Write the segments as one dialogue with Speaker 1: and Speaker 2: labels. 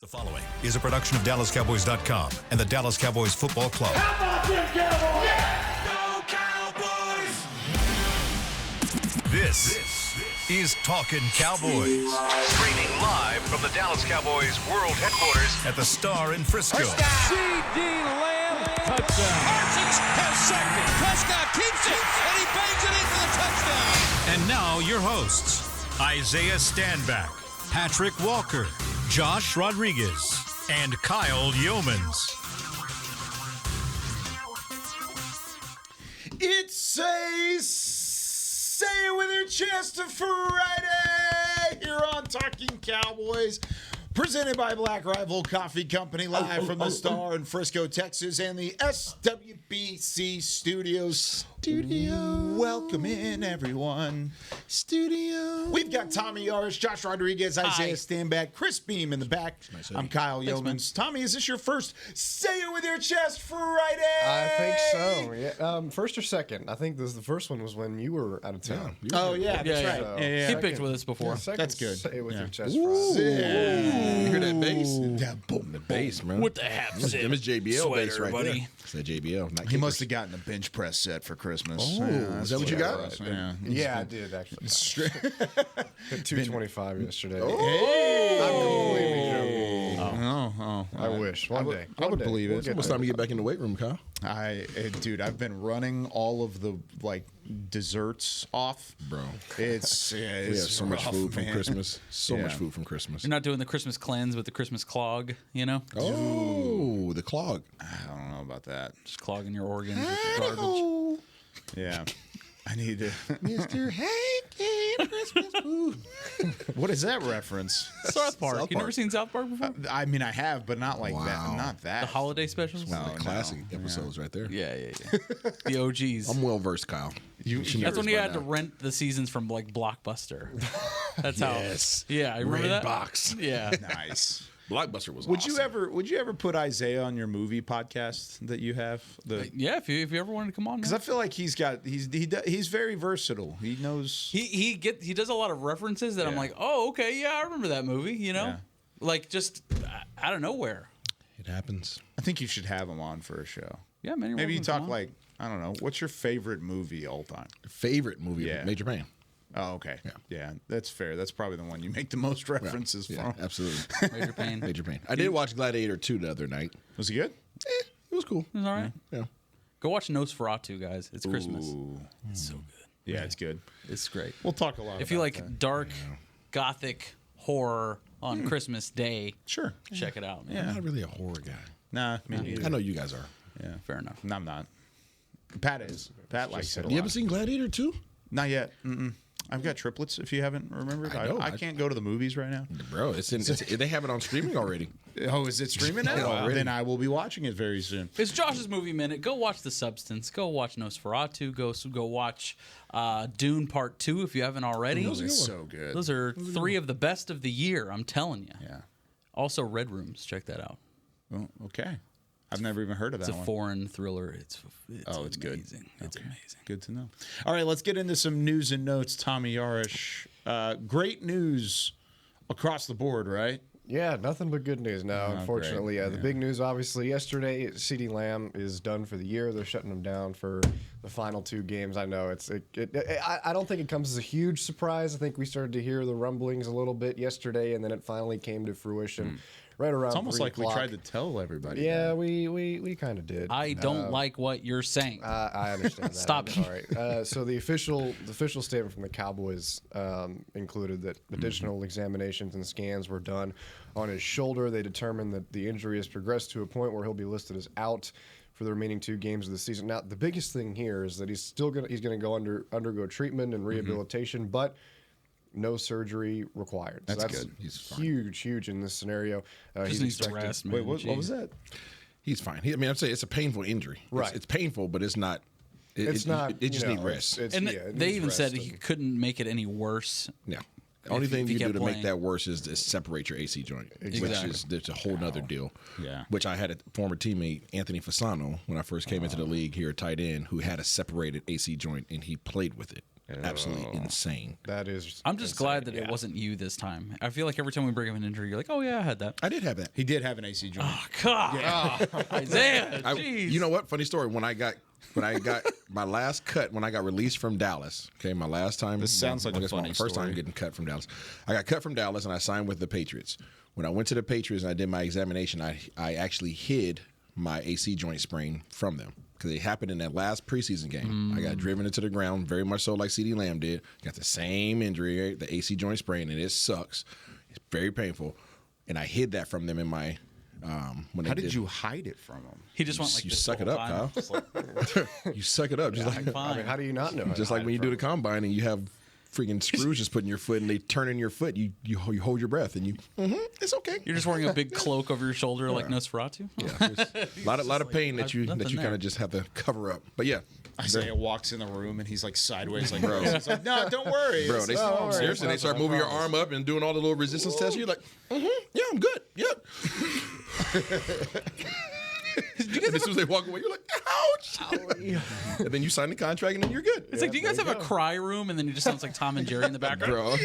Speaker 1: The following is a production of DallasCowboys.com and the Dallas Cowboys Football Club.
Speaker 2: How about them Cowboys?
Speaker 1: Yeah!
Speaker 2: Go Cowboys!
Speaker 1: This is Talkin Cowboys. Streaming live from the Dallas Cowboys World Headquarters at the Star in Frisco.
Speaker 3: C.D. Lamb, touchdown.
Speaker 4: Parsons has sacked it. Prescott keeps it, and he bangs it in for the touchdown.
Speaker 1: And now your hosts, Isaiah Stanback, Patrik Walker, Josh Rodriguez, and Kyle Youmans.
Speaker 5: It's a Say It With Your Chest Friday here on Talkin Cowboys, presented by Black Rifle Coffee Company, live from the Star in Frisco, Texas, and the SWBC Studios. Welcome in, everyone. We've got Tommy Yarrish, Josh Rodriguez, Isaiah Stanback, Chris Beam in the back. I'm Kyle Youmans. Tommy, is this your first Say It With Your Chest Friday?
Speaker 6: I think so. Yeah. First or second? I think the first one was when you were out of town.
Speaker 5: Oh, yeah, that's right.
Speaker 6: So,
Speaker 3: He picked with us before.
Speaker 5: That's good.
Speaker 6: Say It With Your Chest
Speaker 7: Ooh.
Speaker 6: Friday.
Speaker 7: You hear that bass?
Speaker 5: Yeah, boom.
Speaker 7: The bass, man.
Speaker 3: With the half zip.
Speaker 7: Them is JBL bass right
Speaker 3: buddy.
Speaker 7: there. It's that JBL. Not
Speaker 5: He must have gotten a bench press set for Christmas.
Speaker 7: Oh, is that what you got?
Speaker 5: Right. Yeah.
Speaker 6: Yeah, I did actually. Hit 225 yesterday.
Speaker 5: Hey!
Speaker 6: I'm completely joking.
Speaker 5: Oh,
Speaker 6: I wish. One day.
Speaker 5: I would believe it.
Speaker 7: It's time to get back in the weight room, Kyle.
Speaker 5: Dude, I've been running all of the desserts off,
Speaker 7: Bro.
Speaker 5: It's
Speaker 7: We have so much
Speaker 5: rough,
Speaker 7: food from
Speaker 5: man.
Speaker 7: Christmas. So
Speaker 5: Yeah.
Speaker 7: much food from Christmas.
Speaker 3: You're not doing the Christmas cleanse with the Christmas clog, you know?
Speaker 7: Oh, the clog.
Speaker 5: I don't know about that.
Speaker 3: Just clogging your organs with garbage.
Speaker 5: Yeah, I need to.
Speaker 7: Mr. Hank Christmas food.
Speaker 5: What is that reference?
Speaker 3: South Park.
Speaker 7: South
Speaker 3: You never
Speaker 7: Park.
Speaker 3: seen South Park before?
Speaker 5: I mean, I have, but not like that.
Speaker 7: Wow.
Speaker 5: Not that.
Speaker 3: The holiday specials?
Speaker 7: One of
Speaker 5: No,
Speaker 7: the classic episodes right there.
Speaker 3: Yeah. The OGs.
Speaker 7: I'm well versed, Kyle.
Speaker 3: That's when you had to rent the seasons from like Blockbuster. That's how. Yeah, I remember that.
Speaker 7: Box.
Speaker 3: Yeah.
Speaker 5: Nice.
Speaker 7: Blockbuster was
Speaker 5: Would
Speaker 7: awesome.
Speaker 5: you ever put Isaiah on your movie podcast that you have?
Speaker 3: Yeah, if you ever wanted to come on,
Speaker 5: Because I feel like he's very versatile. He knows.
Speaker 3: he does a lot of references that I'm like, oh, okay, yeah, I remember that movie. You know,
Speaker 5: Yeah.
Speaker 3: like just out of nowhere.
Speaker 7: It happens.
Speaker 5: I think you should have him on for a show.
Speaker 3: Yeah, man.
Speaker 5: Maybe you talk like, I don't know, what's your favorite movie all time?
Speaker 7: Favorite movie?
Speaker 5: Yeah.
Speaker 7: Major Pain.
Speaker 5: Oh, okay. Yeah, that's fair. That's probably the one you make the most references
Speaker 7: Yeah,
Speaker 5: from.
Speaker 7: absolutely.
Speaker 3: Major Pain.
Speaker 7: Major Pain. I did watch Gladiator 2 the other night.
Speaker 5: Was he good?
Speaker 7: It was cool.
Speaker 3: It's all right.
Speaker 7: Yeah.
Speaker 3: Go watch Nosferatu, guys. It's Christmas.
Speaker 5: Ooh.
Speaker 3: It's so good.
Speaker 5: Yeah, it's good.
Speaker 3: It's great.
Speaker 5: We'll talk a lot
Speaker 3: If you
Speaker 5: about
Speaker 3: like
Speaker 5: that.
Speaker 3: dark, gothic horror on Christmas Day,
Speaker 5: Sure.
Speaker 3: check it out. Man.
Speaker 7: I'm not really a horror guy.
Speaker 5: Nah, me neither.
Speaker 7: I know you guys are.
Speaker 5: Yeah.
Speaker 3: Fair enough.
Speaker 5: No, I'm not. Pat is. Pat likes it a
Speaker 7: You
Speaker 5: lot.
Speaker 7: haven't seen Gladiator 2?
Speaker 5: Not yet. Mm-mm. I've got triplets, if you haven't remembered.
Speaker 7: I know.
Speaker 5: I can't go to the movies right now.
Speaker 7: Bro, they have it on streaming already.
Speaker 5: Oh, is it streaming now?
Speaker 7: already.
Speaker 5: Then I will be watching it very soon.
Speaker 3: It's Josh's movie minute. Go watch The Substance. Go watch Nosferatu. Go watch Dune Part 2 if you haven't already.
Speaker 5: Those are so good.
Speaker 3: Those are three of the best of the year. I'm telling you.
Speaker 5: Yeah.
Speaker 3: Also, Red Rooms. Check that out.
Speaker 5: Oh, okay. I've never even heard of that
Speaker 3: It's a
Speaker 5: one.
Speaker 3: foreign thriller. It's
Speaker 5: good.
Speaker 3: amazing. It's amazing.
Speaker 5: Good to know. All right, let's get into some news and notes. Tommy Yarrish. Great news across the board, right?
Speaker 6: Yeah, nothing but good news now, unfortunately.
Speaker 5: great.
Speaker 6: The big news, obviously, yesterday, C.D. Lamb is done for the year. They're shutting him down for the final 2 games. I know I don't think it comes as a huge surprise. I think we started to hear the rumblings a little bit yesterday, and then it finally came to fruition right around
Speaker 5: It's almost
Speaker 6: 3
Speaker 5: like we
Speaker 6: o'clock.
Speaker 5: tried to tell everybody.
Speaker 6: Yeah,
Speaker 5: that.
Speaker 6: we kind of did.
Speaker 3: I don't like what you're saying.
Speaker 6: I understand that.
Speaker 3: Stop
Speaker 6: I'm
Speaker 3: it.
Speaker 6: sorry. So the official statement from the Cowboys included that additional examinations and scans were done on his shoulder. They determined that the injury has progressed to a point where he'll be listed as out for the remaining 2 games of the season. Now, the biggest thing here is that he's going to go undergo treatment and rehabilitation, but no surgery required. So that's
Speaker 5: good.
Speaker 7: He's fine.
Speaker 6: huge in this scenario.
Speaker 3: Just needs to
Speaker 6: expected-
Speaker 3: rest, man.
Speaker 5: Wait, what was that?
Speaker 7: He's fine. I'd say it's a painful injury.
Speaker 6: Right.
Speaker 7: It's painful, but it's not.
Speaker 6: It's not.
Speaker 7: It just
Speaker 6: you know,
Speaker 7: needs rest.
Speaker 3: And
Speaker 6: it
Speaker 3: they
Speaker 6: needs
Speaker 3: even
Speaker 6: rest
Speaker 3: said
Speaker 6: and-
Speaker 3: he couldn't make it any worse.
Speaker 7: Yeah. The only
Speaker 3: If
Speaker 7: thing
Speaker 3: he
Speaker 7: you can do
Speaker 3: kept
Speaker 7: to make
Speaker 3: playing.
Speaker 7: that worse is to separate your AC joint, which is there's a whole nother deal.
Speaker 5: Yeah.
Speaker 7: Which I had a former teammate, Anthony Fasano, when I first came into the league here, tight end, who had a separated AC joint and he played with it. absolutely insane.
Speaker 6: That is.
Speaker 3: I'm just glad that it wasn't you this time. I feel like every time we bring up an injury, you're like, oh, yeah, I had that.
Speaker 7: I did have that.
Speaker 5: He did have an AC joint.
Speaker 3: Oh, God. Yeah. Isaiah, jeez.
Speaker 7: You know what? Funny story. When I got my last cut, when I got released from Dallas, okay, my last time.
Speaker 5: This sounds like a funny
Speaker 7: my first
Speaker 5: story.
Speaker 7: time getting cut from Dallas. I got cut from Dallas, and I signed with the Patriots. When I went to the Patriots and I did my examination, I actually hid my AC joint sprain from them because it happened in that last preseason game. I got driven into the ground, very much so like CeeDee Lamb did. Got the same injury, the AC joint sprain, and it sucks. It's very painful, and I hid that from them in my. When
Speaker 5: How did you hide it from him?
Speaker 3: He just went like
Speaker 7: you
Speaker 3: this
Speaker 7: suck
Speaker 3: the
Speaker 7: it
Speaker 3: whole
Speaker 7: up,
Speaker 3: time.
Speaker 7: Kyle.
Speaker 3: Just like,
Speaker 7: You suck it up, just like
Speaker 3: fine.
Speaker 6: I mean, how do you not know?
Speaker 7: just like when you do the combine and you have freaking screws just put in your foot and they turn in your foot. You hold your breath and it's okay.
Speaker 3: You're just wearing a big cloak over your shoulder like Nosferatu?
Speaker 7: Yeah, a lot of pain that you
Speaker 3: nothing
Speaker 7: kind
Speaker 3: there.
Speaker 7: of just have to cover up. But yeah,
Speaker 5: Isaiah walks in the room and he's like sideways, like, bro. He's like, no, don't worry.
Speaker 7: bro,
Speaker 5: It's-
Speaker 7: they
Speaker 5: it's-
Speaker 7: seriously they start moving your arm up and doing all the little resistance tests. You're like, yeah, I'm good. Yep. And as soon as they walk away, you're like, ouch. And then you sign the contract and then you're good.
Speaker 3: It's like, do you guys have a cry room? And then it just sounds like Tom and Jerry in the background.
Speaker 7: Bro,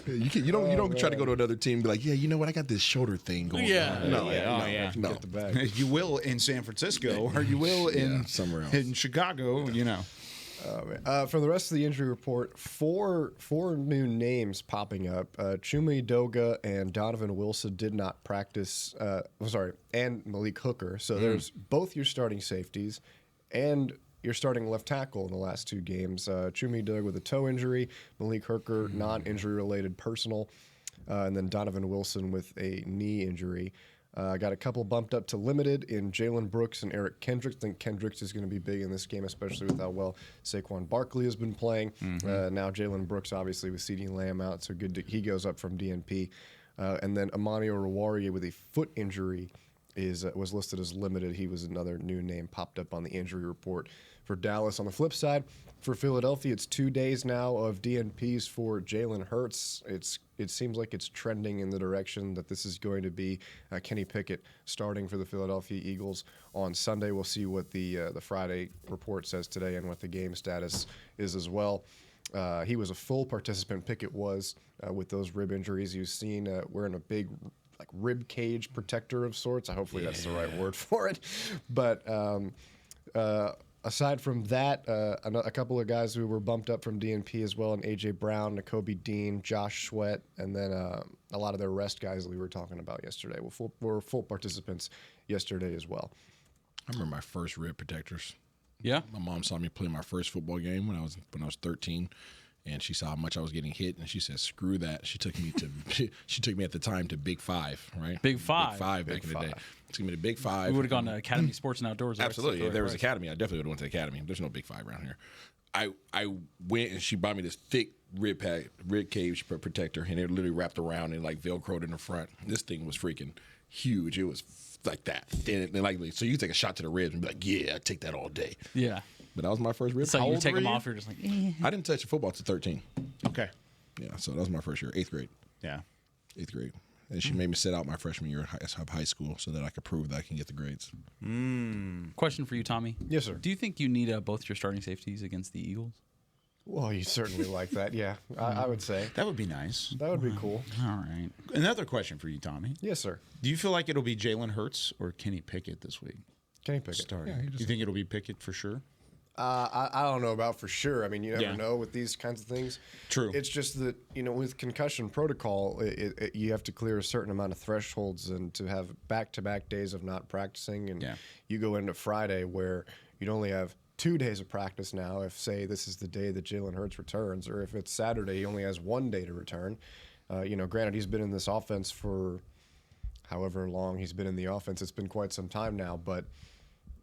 Speaker 7: you don't try to go to another team and be like, yeah, you know what, I got this shoulder thing going
Speaker 3: Yeah.
Speaker 7: on. No,
Speaker 5: yeah.
Speaker 7: no.
Speaker 6: Get the bag.
Speaker 5: You will in San Francisco, or you will in
Speaker 7: somewhere else.
Speaker 5: in Chicago. You know,
Speaker 6: For the rest of the injury report, four new names popping up. Chuma Edoga and Donovan Wilson did not practice. And Malik Hooker. So there's both your starting safeties and your starting left tackle in the last two games. Chuma Edoga with a toe injury, Malik Hooker non-injury related personal, and then Donovan Wilson with a knee injury. Got a couple bumped up to limited in Jalen Brooks and Eric Kendricks. I think Kendricks is going to be big in this game, especially with how well Saquon Barkley has been playing. Now Jalen Brooks, obviously, with CeeDee Lamb out, so good. He goes up from DNP. And then Amani Oruwariye with a foot injury was listed as limited. He was another new name popped up on the injury report for Dallas. On the flip side, for Philadelphia, it's 2 days now of DNPs for Jalen Hurts. It seems like it's trending in the direction that this is going to be Kenny Pickett starting for the Philadelphia Eagles on Sunday. We'll see what the Friday report says today and what the game status is as well. He was a full participant. Pickett was with those rib injuries. You've seen wearing a big rib cage protector of sorts. Hopefully that's the right word for it. But aside from that, a couple of guys who were bumped up from DNP as well, and A.J. Brown, Nakobe Dean, Josh Sweat, and then a lot of their rest guys that we were talking about yesterday were full participants yesterday as well.
Speaker 7: I remember my first rib protectors.
Speaker 3: Yeah.
Speaker 7: My mom saw me play my first football game when I was 13, and she saw how much I was getting hit, and she said, "Screw that." She took me to she took me at the time to Big Five, right?
Speaker 3: Big Five.
Speaker 7: Big Five back in the day. She took me to Big Five.
Speaker 3: We would have gone to Academy Sports and Outdoors. right?
Speaker 7: Absolutely. If there was Academy, I definitely would have went to Academy. There's no Big Five around here. I went and she bought me this thick rib cage protector, and it literally wrapped around and like Velcroed in the front. This thing was freaking huge. It was like that thin and like so you could take a shot to the ribs and be like, yeah, I'd take that all day.
Speaker 3: Yeah.
Speaker 7: But that was my first rib.
Speaker 3: So
Speaker 7: How
Speaker 3: you
Speaker 7: old
Speaker 3: take
Speaker 7: were
Speaker 3: them
Speaker 7: you?
Speaker 3: off, you're just like, eh.
Speaker 7: I didn't touch the football till 13.
Speaker 5: okay,
Speaker 7: Yeah, so that was my first year, 8th grade.
Speaker 5: yeah.
Speaker 7: 8th grade. And she made me sit out my freshman year of high school so that I could prove that I can get the grades.
Speaker 3: Question for you, Tommy.
Speaker 6: Yes, sir.
Speaker 3: Do you think you need both your starting safeties against the Eagles?
Speaker 6: Well, you certainly like that. Yeah, I would say
Speaker 5: That would be nice.
Speaker 6: that would be cool.
Speaker 3: All right.
Speaker 5: Another question for you, Tommy.
Speaker 6: Yes, sir.
Speaker 5: Do you feel like it'll be Jalen Hurts or Kenny Pickett this week?
Speaker 6: Kenny Pickett.
Speaker 5: Starting. You think it'll be Pickett for sure?
Speaker 6: I don't know about for sure. I mean, you never
Speaker 5: Yeah.
Speaker 6: know with these kinds of things.
Speaker 5: True.
Speaker 6: It's just that, with concussion protocol, you have to clear a certain amount of thresholds, and to have back-to-back days of not practicing, and
Speaker 5: Yeah.
Speaker 6: you go into Friday where you'd only have 2 days of practice now. If, say, this is the day that Jalen Hurts returns, or if it's Saturday, he only has 1 day to return. Granted, he's been in this offense for however long he's been in the offense. It's been quite some time now, but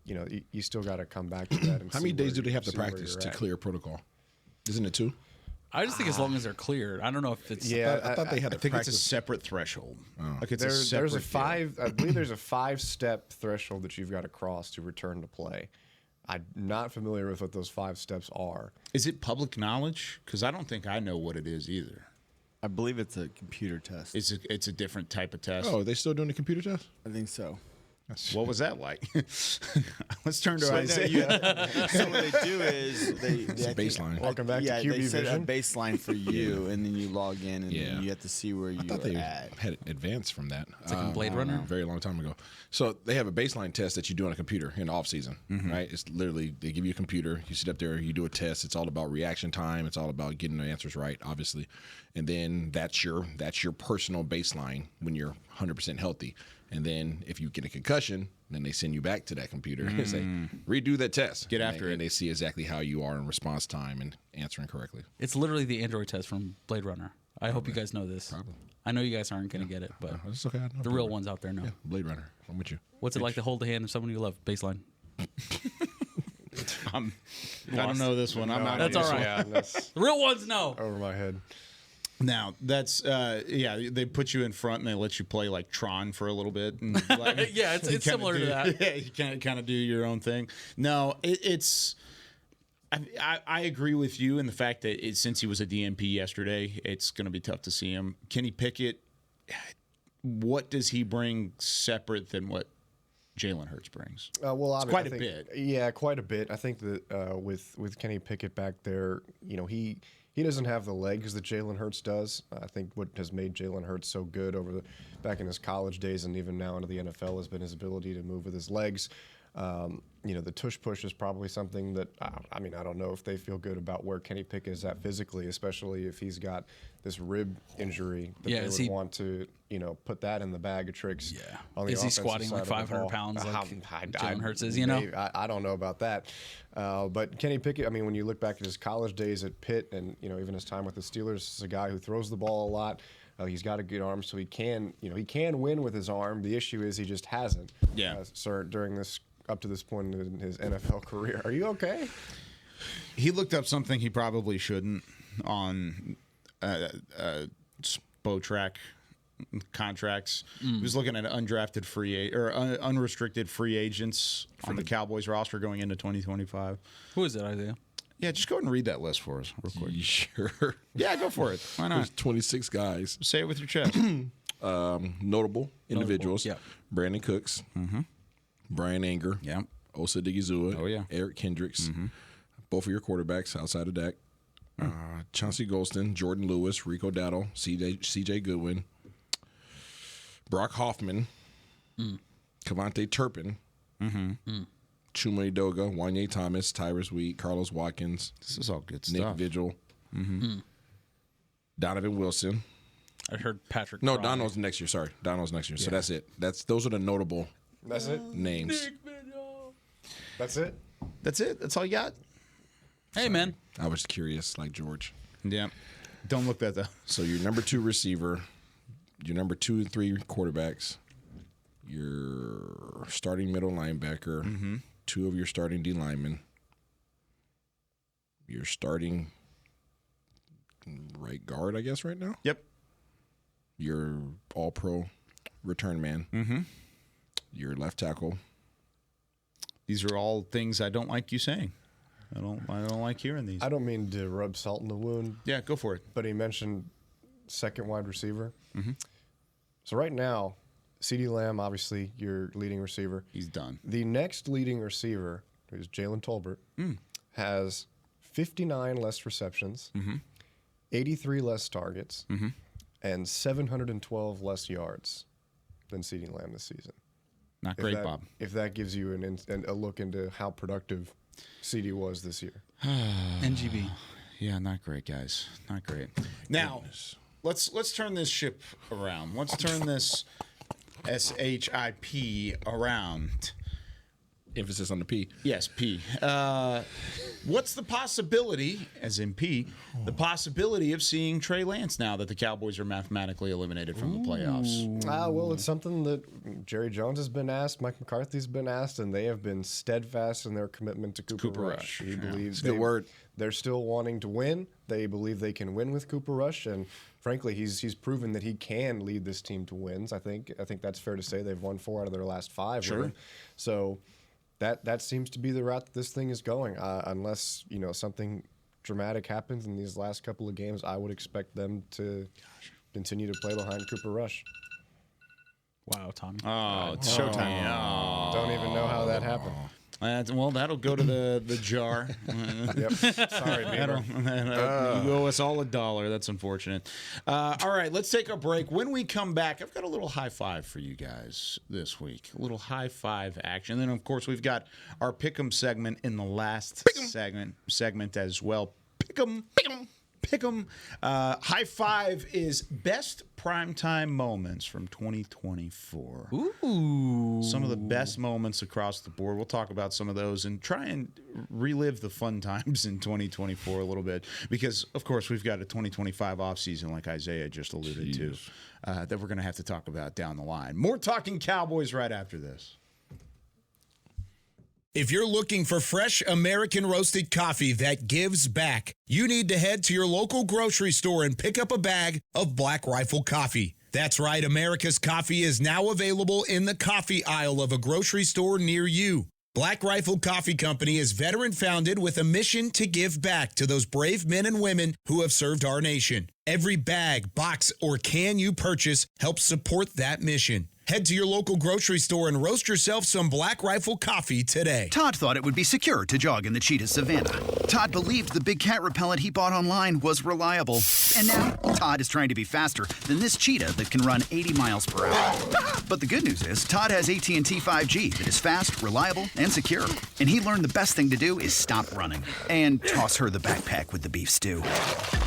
Speaker 6: you still got to come back to that. And
Speaker 7: How
Speaker 6: see
Speaker 7: many days
Speaker 6: where-
Speaker 7: do they have to
Speaker 6: see where
Speaker 7: practice
Speaker 6: you're
Speaker 7: to
Speaker 6: at.
Speaker 7: clear protocol? Isn't it 2?
Speaker 3: I just think as long as they're cleared. I don't know if it's.
Speaker 6: Yeah,
Speaker 7: I thought they had
Speaker 5: I
Speaker 7: to
Speaker 5: think
Speaker 7: practice.
Speaker 5: it's a separate threshold. Like it's
Speaker 6: There's
Speaker 5: a
Speaker 6: a
Speaker 5: separate
Speaker 6: five. I believe there's a 5-step threshold that you've got to cross to return to play. I'm not familiar with what those 5 steps are.
Speaker 5: Is it public knowledge? Because I don't think I know what it is either.
Speaker 8: I believe it's a computer test.
Speaker 5: It's a different type of test.
Speaker 7: Oh, are they still doing the computer test?
Speaker 8: I think so.
Speaker 5: What was that like? Let's turn to
Speaker 8: So, no,
Speaker 5: Isaiah.
Speaker 8: so what they do is
Speaker 7: It's a baseline.
Speaker 6: Welcome back to
Speaker 8: yeah,
Speaker 6: QB
Speaker 8: they set a
Speaker 6: Vision.
Speaker 8: baseline for you, and then you log in, and
Speaker 7: Yeah.
Speaker 8: then you have to see where
Speaker 7: I
Speaker 8: you
Speaker 7: thought they
Speaker 8: are at.
Speaker 7: had advanced from that.
Speaker 3: It's like in Blade Runner.
Speaker 7: A very long time ago. So they have a baseline test that you do on a computer in the off season, right? It's literally they give you a computer, you sit up there, you do a test. It's all about reaction time. It's all about getting the answers right, obviously, and then that's your personal baseline when you're 100% healthy. And then if you get a concussion, then they send you back to that computer and say, redo that test.
Speaker 5: Get after it.
Speaker 7: And they see exactly how you are in response time and answering correctly.
Speaker 3: It's literally the Android test from Blade Runner. I hope you guys know this.
Speaker 7: Probably.
Speaker 3: I know you guys aren't going to get it, but
Speaker 7: It's okay. I know
Speaker 3: the real ones out there know.
Speaker 7: Yeah, Blade Runner. I'm with you.
Speaker 3: What's it like to hold the hand of someone you love? Baseline.
Speaker 5: I don't know this one. I'm not.
Speaker 3: That's all right.
Speaker 6: Yeah, that's
Speaker 3: The real ones know.
Speaker 6: over my head.
Speaker 5: Now that's they put you in front and they let you play like Tron for a little bit. And, like,
Speaker 3: Yeah, it's
Speaker 5: you kinda
Speaker 3: similar to that.
Speaker 5: Yeah, you kind of do your own thing. No, it's. I agree with you in the fact that since he was a DNP yesterday, it's going to be tough to see him. Kenny Pickett, what does he bring separate than what Jalen Hurts brings?
Speaker 6: Well,
Speaker 5: It's
Speaker 6: obvi-
Speaker 5: quite
Speaker 6: I
Speaker 5: a
Speaker 6: think-
Speaker 5: bit.
Speaker 6: Yeah, quite a bit. I think that with Kenny Pickett back there, he doesn't have the legs that Jalen Hurts does. I think what has made Jalen Hurts so good back in his college days and even now into the NFL has been his ability to move with his legs. The tush push is probably something that I don't know if they feel good about where Kenny Pickett is at physically, especially if he's got this rib injury that
Speaker 3: Yeah,
Speaker 6: they
Speaker 3: is
Speaker 6: would
Speaker 3: he-
Speaker 6: want to put that in the bag of tricks.
Speaker 3: Yeah.
Speaker 6: on the
Speaker 3: Is he
Speaker 6: offensive
Speaker 3: squatting
Speaker 6: side
Speaker 3: like
Speaker 6: of the
Speaker 3: 500
Speaker 6: ball.
Speaker 3: pounds like
Speaker 6: I-
Speaker 3: Jalen Hurts is,
Speaker 6: I don't know about that. But Kenny Pickett, I mean, when you look back at his college days at Pitt and, even his time with the Steelers, is a guy who throws the ball a lot. He's got a good arm, so he can win with his arm. The issue is he just hasn't.
Speaker 5: Yeah.
Speaker 6: Up to this point in his NFL career. Are you okay?
Speaker 5: He looked up something he probably shouldn't on Spotrac contracts. He was looking at undrafted unrestricted free agents on the Cowboys roster going into 2025.
Speaker 3: Who is it, Isaiah?
Speaker 5: Yeah, just go ahead and read that list for us real quick.
Speaker 7: You sure?
Speaker 5: Yeah, go for it. Why
Speaker 7: There's
Speaker 5: not?
Speaker 7: 26 guys.
Speaker 5: Say it with your chest.
Speaker 7: Notable individuals.
Speaker 3: yeah.
Speaker 7: Brandon Cooks. Brian Anger.
Speaker 5: Yeah.
Speaker 7: Osa Digizua.
Speaker 5: Oh, yeah.
Speaker 7: Eric Kendricks. Both of your quarterbacks outside of Dak. Chauncey Golston, Jordan Lewis, Rico Dowdle, CJ Goodwin, Brock Hoffman, Cavante Turpin, Chuma Edoga, Wanye Thomas, Tyrus Wheat, Carlos Watkins,
Speaker 5: This is all good
Speaker 7: Nick
Speaker 5: stuff.
Speaker 7: Vigil, Donovan Wilson.
Speaker 3: I heard Patrick.
Speaker 7: No,
Speaker 3: Fry.
Speaker 7: Donald's next year. Sorry, Donald's next year. So that's it. Those are the notable
Speaker 6: That's it?
Speaker 7: names.
Speaker 6: That's it?
Speaker 5: That's it. That's all you got.
Speaker 3: Hey, man.
Speaker 7: I was curious, like George.
Speaker 5: Yeah. Don't look that though.
Speaker 7: So your number 2 receiver, your number 2 and 3 quarterbacks, your starting middle linebacker, 2 of your starting D linemen, your starting right guard, I guess, right now.
Speaker 5: Yep.
Speaker 7: Your all-pro return man, your left tackle.
Speaker 5: These are all things I don't like you saying. I don't like hearing these.
Speaker 6: I don't mean to rub salt in the wound,
Speaker 5: Yeah, go for it.
Speaker 6: but he mentioned second wide receiver. So right now, CeeDee Lamb, obviously your leading receiver.
Speaker 5: He's done.
Speaker 6: The next leading receiver, who's Jalen Tolbert, has 59 less receptions, 83 less targets, and 712 less yards than CeeDee Lamb this season.
Speaker 5: Not
Speaker 6: If
Speaker 5: great,
Speaker 6: that-
Speaker 5: Bob.
Speaker 6: If that gives you a look into how productive CD was this year.
Speaker 3: NGB.
Speaker 5: Yeah, not great, guys. Not great. Now, let's turn this ship around. Let's turn this SHIP around.
Speaker 7: Emphasis on the P.
Speaker 5: Yes, P. What's the possibility, as in P, the possibility of seeing Trey Lance now that the Cowboys are mathematically eliminated from the playoffs?
Speaker 6: Well, it's something that Jerry Jones has been asked, Mike McCarthy's been asked, and they have been steadfast in their commitment to Cooper Rush. He believes
Speaker 7: a good word.
Speaker 6: They're still wanting to win. They believe they can win with Cooper Rush, and frankly, he's proven that he can lead this team to wins. I think that's fair to say. They've won 4 out of their last 5.
Speaker 5: Sure.
Speaker 6: With him. So that seems to be the route that this thing is going. Unless something dramatic happens in these last couple of games, I would expect them to continue to play behind Cooper Rush.
Speaker 3: Wow, Tommy.
Speaker 5: Oh, it's showtime. Oh.
Speaker 6: Don't even know how that happened.
Speaker 5: Well, that'll go to the jar.
Speaker 6: Yep. Sorry, Beaver.
Speaker 5: You owe us all $1. That's unfortunate. All right, let's take a break. When we come back, I've got a little high five for you guys this week. A little high five action. And then, of course, we've got our Pick'em segment in the last segment as well. Pick'em. High five is best primetime moments from 2024.
Speaker 3: Ooh.
Speaker 5: Some of the best moments across the board. We'll talk about some of those and try and relive the fun times in 2024 a little bit because, of course, we've got a 2025 offseason like Isaiah just alluded to that we're going to have to talk about down the line. More Talking Cowboys right after this.
Speaker 9: If you're looking for fresh American roasted coffee that gives back, you need to head to your local grocery store and pick up a bag of Black Rifle coffee. That's right, America's coffee is now available in the coffee aisle of a grocery store near you. Black Rifle Coffee Company is veteran-founded with a mission to give back to those brave men and women who have served our nation. Every bag, box, or can you purchase helps support that mission. Head to your local grocery store and roast yourself some Black Rifle coffee today.
Speaker 10: Todd thought it would be secure to jog in the cheetah savanna. Todd believed the big cat repellent he bought online was reliable. And now, Todd is trying to be faster than this cheetah that can run 80 miles per hour. But the good news is, Todd has AT&T 5G that is fast, reliable, and secure. And he learned the best thing to do is stop running and toss her the backpack with the beef stew.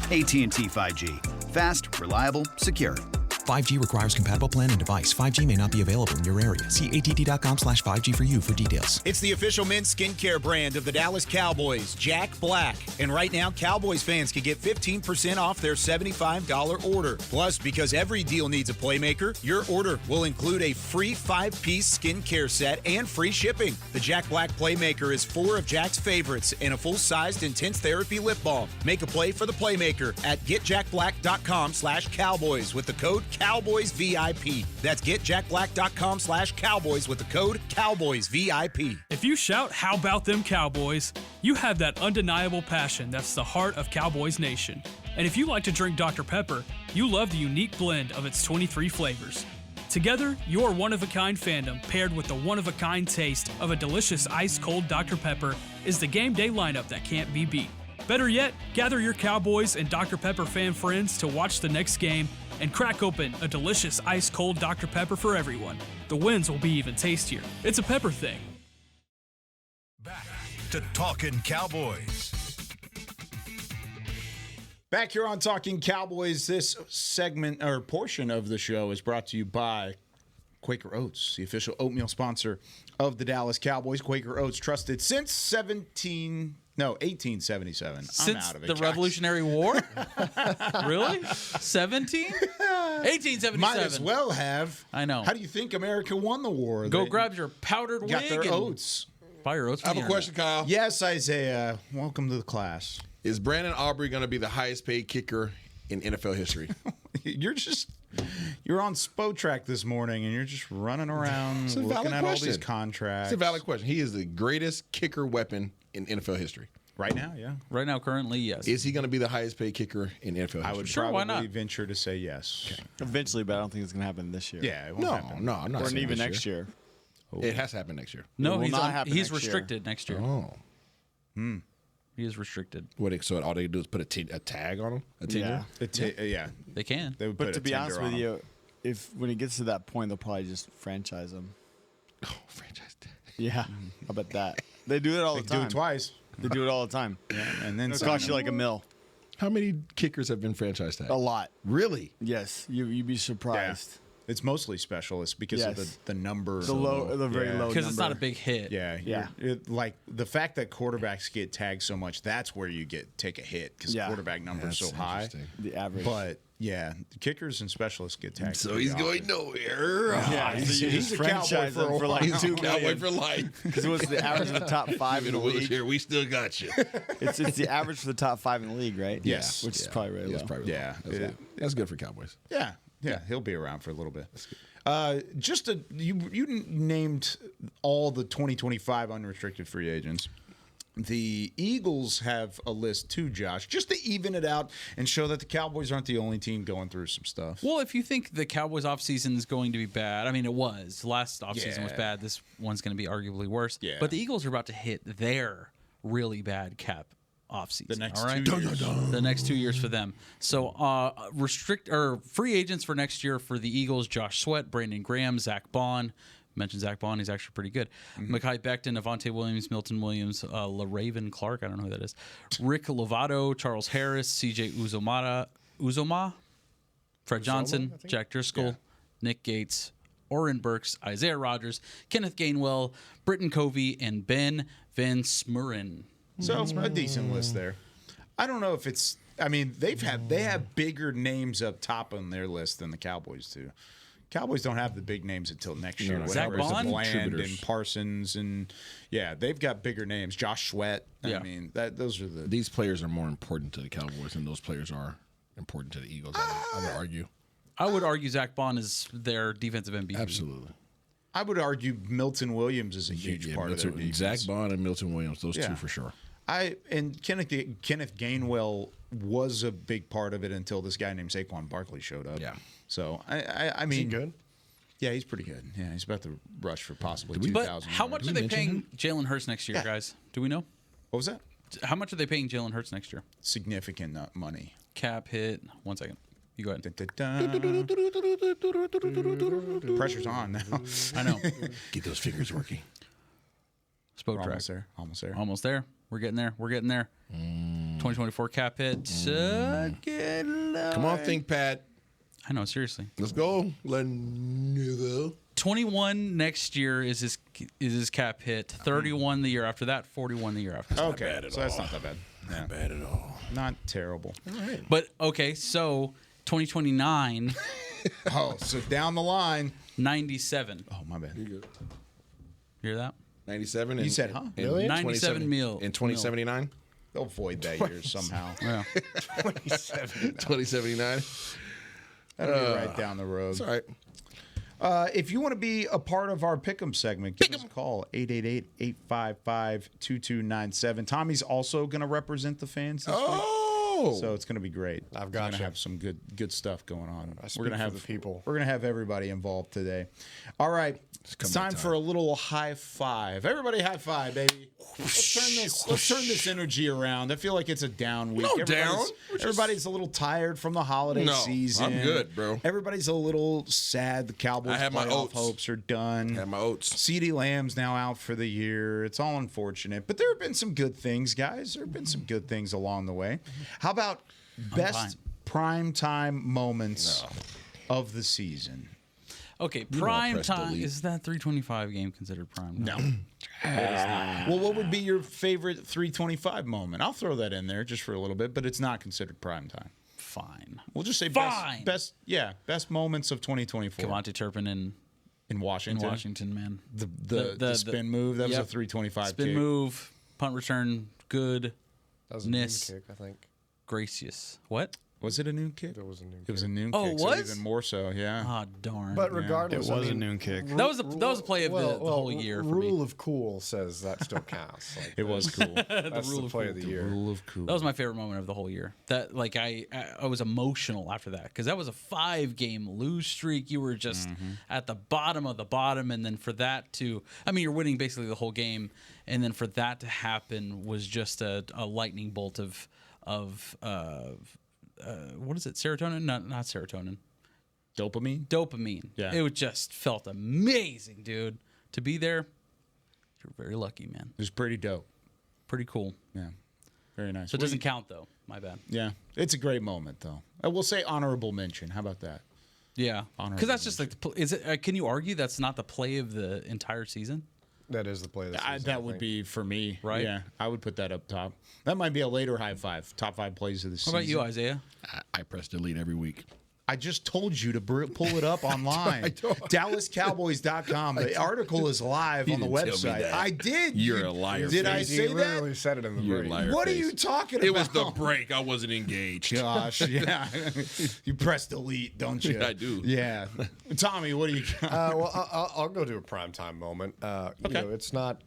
Speaker 10: AT&T 5G. Fast, reliable, secure.
Speaker 11: 5G requires compatible plan and device. 5G may not be available in your area. See att.com/5G for you for details.
Speaker 9: It's the official men's skincare brand of the Dallas Cowboys, Jack Black. And right now, Cowboys fans can get 15% off their $75 order. Plus, because every deal needs a playmaker, your order will include a free 5-piece skincare set and free shipping. The Jack Black Playmaker is 4 of Jack's favorites and a full-sized intense therapy lip balm. Make a play for the playmaker at getjackblack.com/Cowboys with the code CowboysVIP. That's getjackblack.com/Cowboys with the code CowboysVIP.
Speaker 12: If you shout, "How about them Cowboys?" you have that undeniable passion that's the heart of Cowboys Nation. And if you like to drink Dr. Pepper, you love the unique blend of its 23 flavors. Together, your one-of-a-kind fandom paired with the one-of-a-kind taste of a delicious ice-cold Dr. Pepper is the game day lineup that can't be beat. Better yet, gather your Cowboys and Dr. Pepper fan friends to watch the next game and crack open a delicious ice-cold Dr. Pepper for everyone. The wins will be even tastier. It's a pepper thing.
Speaker 1: Back to Talkin' Cowboys.
Speaker 5: Back here on Talking Cowboys, this segment or portion of the show is brought to you by Quaker Oats, the official oatmeal sponsor of the Dallas Cowboys. Quaker Oats, trusted since 1877.
Speaker 3: Since
Speaker 5: I'm out of it.
Speaker 3: the
Speaker 5: guys.
Speaker 3: Revolutionary War? Really? 1877?
Speaker 5: Might as well have.
Speaker 3: I know.
Speaker 5: How do you think America won the war?
Speaker 3: Go
Speaker 5: They
Speaker 3: grab your powdered
Speaker 5: got
Speaker 3: wig
Speaker 5: their
Speaker 3: and
Speaker 5: oats.
Speaker 3: buy your oats.
Speaker 7: I have a question, Kyle.
Speaker 5: Yes, Isaiah. Welcome to the class.
Speaker 7: Is Brandon Aubrey going to be the highest paid kicker in NFL history?
Speaker 5: You're on Spo Track this morning, and you're just running around looking at all these contracts.
Speaker 7: It's a valid question. He is the greatest kicker weapon in NFL history.
Speaker 5: Right now, yeah.
Speaker 3: Right now, currently, yes.
Speaker 7: Is he going to be the highest paid kicker in NFL history?
Speaker 5: I would
Speaker 3: Sure, why
Speaker 5: probably
Speaker 3: not?
Speaker 5: venture to say yes. Okay.
Speaker 8: Eventually, but I don't think it's going to happen this year.
Speaker 5: Yeah, it won't happen.
Speaker 7: No, I'm not
Speaker 8: Or
Speaker 7: saying
Speaker 8: even
Speaker 7: this
Speaker 8: next year.
Speaker 7: It has to happen next year.
Speaker 3: No,
Speaker 8: It will
Speaker 3: he's
Speaker 8: not happen
Speaker 3: he's
Speaker 8: next year.
Speaker 3: restricted next year.
Speaker 7: Oh.
Speaker 3: He is restricted.
Speaker 7: So all they do is put a tag on him? A tinder?
Speaker 5: Yeah.
Speaker 3: They can.
Speaker 5: They would put
Speaker 8: But
Speaker 5: a
Speaker 8: to be
Speaker 5: tender
Speaker 8: honest
Speaker 5: on
Speaker 8: with
Speaker 5: him.
Speaker 8: you, if when it gets to that point, they'll probably just franchise him.
Speaker 7: Oh, franchise tag.
Speaker 8: Yeah, how about that? They do it all
Speaker 5: They
Speaker 8: the
Speaker 5: do
Speaker 8: time.
Speaker 5: it twice.
Speaker 8: They do it all the time.
Speaker 5: And then
Speaker 8: It'll cost you like $1 million.
Speaker 7: How many kickers have been franchise tagged?
Speaker 8: A lot.
Speaker 7: Really?
Speaker 8: Yes, you'd be surprised.
Speaker 5: It's mostly specialists because of
Speaker 8: Yes.
Speaker 5: the number.
Speaker 8: The very low
Speaker 3: Because it's not a
Speaker 8: number.
Speaker 3: big hit.
Speaker 5: Yeah,
Speaker 8: Yeah.
Speaker 5: like the fact that quarterbacks get tagged so much, that's where you take a hit because
Speaker 8: Yeah.
Speaker 5: quarterback numbers
Speaker 7: That's
Speaker 5: so high.
Speaker 7: interesting.
Speaker 8: The average.
Speaker 5: But yeah, the kickers and specialists get tagged.
Speaker 7: So
Speaker 5: pretty
Speaker 7: he's going
Speaker 5: often.
Speaker 7: nowhere.
Speaker 8: yeah,
Speaker 5: he's-
Speaker 8: so you
Speaker 5: he's
Speaker 8: just
Speaker 5: a cowboy
Speaker 8: franchise
Speaker 5: for a
Speaker 8: them for like
Speaker 5: while.
Speaker 8: $2
Speaker 7: Cowboy
Speaker 8: million.
Speaker 7: for life.
Speaker 8: Because what's the average of the top 5 in the league?
Speaker 7: Here, we still got you.
Speaker 8: It's the average for the top 5 in the league, right?
Speaker 5: Yes.
Speaker 8: which is probably really low.
Speaker 7: Probably
Speaker 5: Yeah.
Speaker 7: That's,
Speaker 5: Yeah.
Speaker 7: good. That's good for Cowboys.
Speaker 5: Yeah, he'll be around for a little bit. You named all the 2025 unrestricted free agents. The Eagles have a list too, Josh, just to even it out and show that the Cowboys aren't the only team going through some stuff.
Speaker 3: Well, if you think the Cowboys offseason is going to be bad, I mean, it was. Last offseason was bad. This one's going to be arguably worse.
Speaker 5: Yeah.
Speaker 3: But the Eagles are about to hit their really bad cap offseason.
Speaker 5: The next
Speaker 3: all right?
Speaker 5: 2 years.
Speaker 3: The next 2 years for them. So free agents for next year for the Eagles: Josh Sweat, Brandon Graham, Zach Bond. Mentioned Zach Bond, he's actually pretty good. Mekhi Becton, Avonte Williams, Milton Williams, LaRaven Clark, I don't know who that is. Rick Lovato, Charles Harris, CJ Uzoma, Fred Johnson, Jack Driscoll, Nick Gates, Oren Burks, Isaiah Rodgers, Kenneth Gainwell, Britton Covey, and Ben Van Smurren.
Speaker 5: So a decent list there. I don't know if it's. I mean, they have bigger names up top on their list than the Cowboys do. Cowboys don't have the big names until next year.
Speaker 3: Zach Bond?
Speaker 5: Bland and Parsons, and they've got bigger names. Josh Sweat. I mean, those are the.
Speaker 7: These players are more important to the Cowboys than those players are important to the Eagles. I would argue.
Speaker 3: I would argue Zach Bond is their defensive MVP.
Speaker 7: Absolutely.
Speaker 5: I would argue Milton Williams is a huge part of their defense.
Speaker 7: Zach Bond and Milton Williams, those two for sure.
Speaker 5: Kenneth Gainwell was a big part of it until this guy named Saquon Barkley showed up.
Speaker 7: Yeah.
Speaker 5: So I mean,
Speaker 6: Is he good?
Speaker 5: Yeah, he's pretty good. Yeah, he's about to rush for possibly 2,000.
Speaker 3: But how much are they paying Jalen Hurts next year, guys? Do we know?
Speaker 5: What was that?
Speaker 3: How much are they paying Jalen Hurts next year?
Speaker 5: Significant money.
Speaker 3: Cap hit. 1 second. You go ahead.
Speaker 5: Pressure's on now.
Speaker 3: I know.
Speaker 7: Get those fingers working.
Speaker 3: Spoke track.
Speaker 5: Almost there.
Speaker 3: Almost there. We're getting there. 2024 cap hit.
Speaker 7: Come on, ThinkPad.
Speaker 3: I know, seriously.
Speaker 7: Let's go.
Speaker 3: 21 next year is his cap hit. 31 the year after that. 41 the year after that.
Speaker 5: Okay, so that's not that bad.
Speaker 7: Not bad at all.
Speaker 5: Not terrible.
Speaker 7: All right.
Speaker 3: But okay, so 2029.
Speaker 5: So down the line,
Speaker 3: 97.
Speaker 5: Oh, my bad.
Speaker 3: You hear that?
Speaker 7: 97.
Speaker 5: You said, huh?
Speaker 6: Really?
Speaker 3: 97 mil.
Speaker 7: In 2079?
Speaker 5: They'll void that year somehow.
Speaker 3: Yeah.
Speaker 7: 2079.
Speaker 5: That'll be right down the road.
Speaker 7: That's all right.
Speaker 5: If you want to be a part of our Pick'em segment, give us a call, 888-855-2297. Tommy's also going to represent the fans this week. So it's going to be great.
Speaker 6: I've got
Speaker 5: We're going to have some good stuff going on.
Speaker 6: We're going to have the people.
Speaker 5: We're going to have everybody involved today. All right. It's time for a little high five. Everybody high five, baby. Let's turn this energy around. I feel like it's a down week. Everybody's a little tired from the holiday season.
Speaker 7: I'm good, bro.
Speaker 5: Everybody's a little sad. The Cowboys playoff hopes are done.
Speaker 7: I have my oats.
Speaker 5: CeeDee Lamb's now out for the year. It's all unfortunate. But there have been some good things, guys. There have been some good things along the way. How about best primetime moments of the season?
Speaker 3: Okay, prime time. Is that 325 game considered prime time?
Speaker 5: No. Well, what would be your favorite 325 moment? I'll throw that in there just for a little bit, but it's not considered prime time.
Speaker 3: Fine.
Speaker 5: We'll just say best moments of 2024.
Speaker 3: Kevontae Turpin
Speaker 5: in Washington.
Speaker 3: In Washington, man.
Speaker 5: The spin move, that was a 325
Speaker 3: spin
Speaker 5: kick.
Speaker 3: move, punt return, good.
Speaker 6: That was a noon kick, I think.
Speaker 3: Gracious. What?
Speaker 5: Was it a noon kick?
Speaker 6: It was a noon kick.
Speaker 5: It was a noon
Speaker 3: kick.
Speaker 5: kick.
Speaker 3: So
Speaker 5: even more so, yeah.
Speaker 3: Ah, darn.
Speaker 6: But regardless,
Speaker 8: it was a noon kick.
Speaker 3: That was a play of the whole year. For
Speaker 6: rule
Speaker 3: me.
Speaker 6: of cool says that still counts. Like,
Speaker 5: it was cool.
Speaker 6: That's the play of the year.
Speaker 5: Rule of cool.
Speaker 3: That was my favorite moment of the whole year. That I was emotional after that because that was a 5-game lose streak. You were just at the bottom of the bottom, and then for that to, you're winning basically the whole game, and then for that to happen was just a lightning bolt of what is it? Serotonin? Not serotonin. Dopamine.
Speaker 5: Yeah.
Speaker 3: It just felt amazing, dude. To be there, you're very lucky, man.
Speaker 5: It was pretty dope.
Speaker 3: Pretty cool.
Speaker 5: Yeah. Very nice.
Speaker 3: So it doesn't count, though. My bad.
Speaker 5: Yeah. It's a great moment, though. I will say honorable mention. How about that?
Speaker 3: Yeah. Because that's just like, is it? Can you argue that's not the play of the entire season?
Speaker 6: That is the play of the season.
Speaker 5: That would be for me.
Speaker 3: Right?
Speaker 5: Yeah. I would put that up top. That might be a later high five. Top 5 plays of the season.
Speaker 3: What about you, Isaiah?
Speaker 7: I press delete every week.
Speaker 5: I just told you to pull it up online. DallasCowboys.com. The article is live on the website. I did.
Speaker 7: You're a liar.
Speaker 5: Did I
Speaker 6: He
Speaker 5: say
Speaker 6: literally
Speaker 5: that?
Speaker 6: said it in the
Speaker 7: You're a
Speaker 6: break.
Speaker 7: liar.
Speaker 5: What are you talking about?
Speaker 7: It was the break. I wasn't engaged.
Speaker 5: Gosh, yeah. You press delete, don't you?
Speaker 7: I do.
Speaker 5: Yeah. Tommy, what do you got?
Speaker 6: Well, I'll go to a primetime moment. You know, it's not.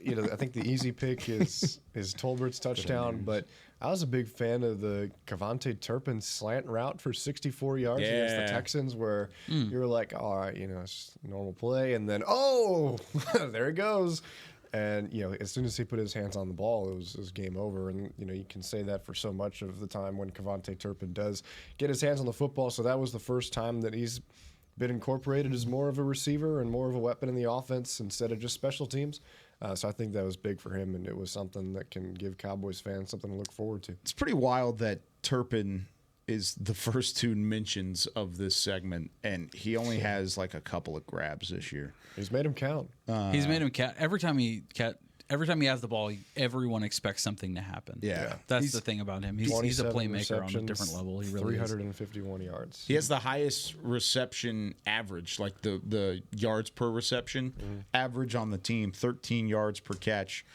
Speaker 6: I think the easy pick is Tolbert's touchdown, but I was a big fan of the Cavante Turpin slant route for 64 yards against the Texans, where you were like, all right, it's normal play, and then there it goes. And as soon as he put his hands on the ball, it was game over. And you can say that for so much of the time when Cavante Turpin does get his hands on the football. So that was the first time that he's been incorporated as more of a receiver and more of a weapon in the offense instead of just special teams. So I think that was big for him, and it was something that can give Cowboys fans something to look forward to.
Speaker 13: It's pretty wild that Turpin is the first two mentions of this segment, and he only has like a couple of grabs this year.
Speaker 6: He's made him count.
Speaker 3: He's made him count. Every time he has the ball, everyone expects something to happen.
Speaker 13: Yeah.
Speaker 3: That's the thing about him. He's a playmaker on a different level. He really
Speaker 6: 351 yards.
Speaker 13: He has the highest reception average, like the yards per reception average on the team, 13 yards per catch.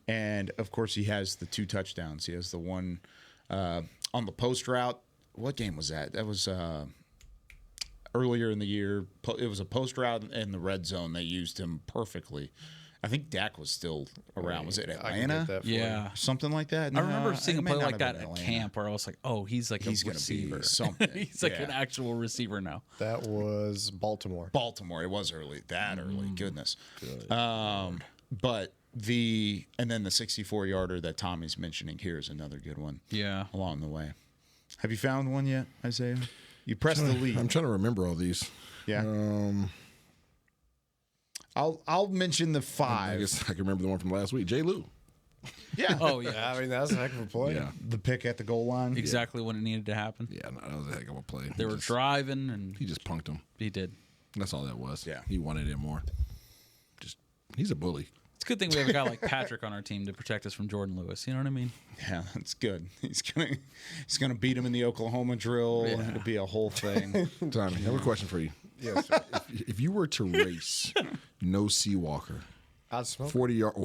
Speaker 13: And, of course, he has the 2 touchdowns. He has the one on the post route. What game was that? That was earlier in the year. It was a post route in the red zone. They used him perfectly. I think Dak was still around. Was it Atlanta?
Speaker 3: Yeah.
Speaker 13: Something like that?
Speaker 3: I remember seeing a play like that at camp where I was like, he's like a receiver.
Speaker 13: Be something.
Speaker 3: He's like an actual receiver now.
Speaker 6: That was Baltimore.
Speaker 13: It was early. Early. Goodness. But and then the 64-yarder that Tommy's mentioning here is another good one.
Speaker 3: Yeah.
Speaker 13: Along the way. Have you found one yet, Isaiah? You pressed the lead.
Speaker 7: I'm trying to remember all these.
Speaker 13: Yeah. I'll mention the 5.
Speaker 7: I guess I can remember the one from last week. J. Lou.
Speaker 13: Yeah.
Speaker 3: Oh, yeah.
Speaker 6: I mean, that was a heck of a play.
Speaker 7: Yeah.
Speaker 13: The pick at the goal line.
Speaker 3: Exactly when it needed to happen.
Speaker 7: Yeah, no, that was a heck of a play.
Speaker 3: They were driving, and
Speaker 7: he just punked him.
Speaker 3: He did.
Speaker 7: That's all that was.
Speaker 13: Yeah.
Speaker 7: He wanted it more. He's a bully.
Speaker 3: It's a good thing we have a guy like Patrik on our team to protect us from Jordan Lewis. You know what I mean?
Speaker 13: Yeah, that's good. He's gonna beat him in the Oklahoma drill.
Speaker 3: Yeah.
Speaker 13: It'll be a whole thing.
Speaker 7: Tommy, I have a question for you.
Speaker 6: Yes, sir.
Speaker 7: If you were to race no Seawalker,
Speaker 6: I'd smoke
Speaker 7: 40 yards.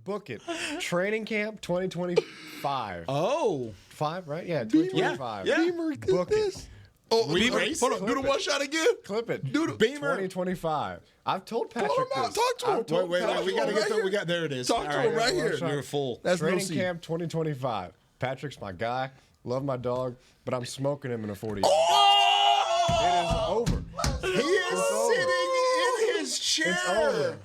Speaker 6: Book it. Training camp 2025.
Speaker 13: Oh.
Speaker 6: 5, right? Yeah, 2025.
Speaker 13: Yeah.
Speaker 7: Beamer,
Speaker 6: Book it.
Speaker 7: Oh,
Speaker 13: We
Speaker 7: Beamer,
Speaker 13: race?
Speaker 7: hold on. Do the one shot again.
Speaker 6: Clip it.
Speaker 7: Do the
Speaker 13: Beamer.
Speaker 6: 2025. I've told Patrick
Speaker 7: Hold him out.
Speaker 6: this.
Speaker 7: Talk to him.
Speaker 6: I've told
Speaker 13: Wait.
Speaker 6: Patrick
Speaker 13: We gotta
Speaker 6: this.
Speaker 13: get the. There it is.
Speaker 7: Talk to him right here.
Speaker 13: You're full.
Speaker 7: That's no
Speaker 6: Training
Speaker 7: C.
Speaker 6: camp 2025. Patrick's my guy. Love my dog, but I'm smoking him in a 40.
Speaker 7: Oh!
Speaker 6: It is over.
Speaker 13: He is sitting in his chair.
Speaker 6: It's over.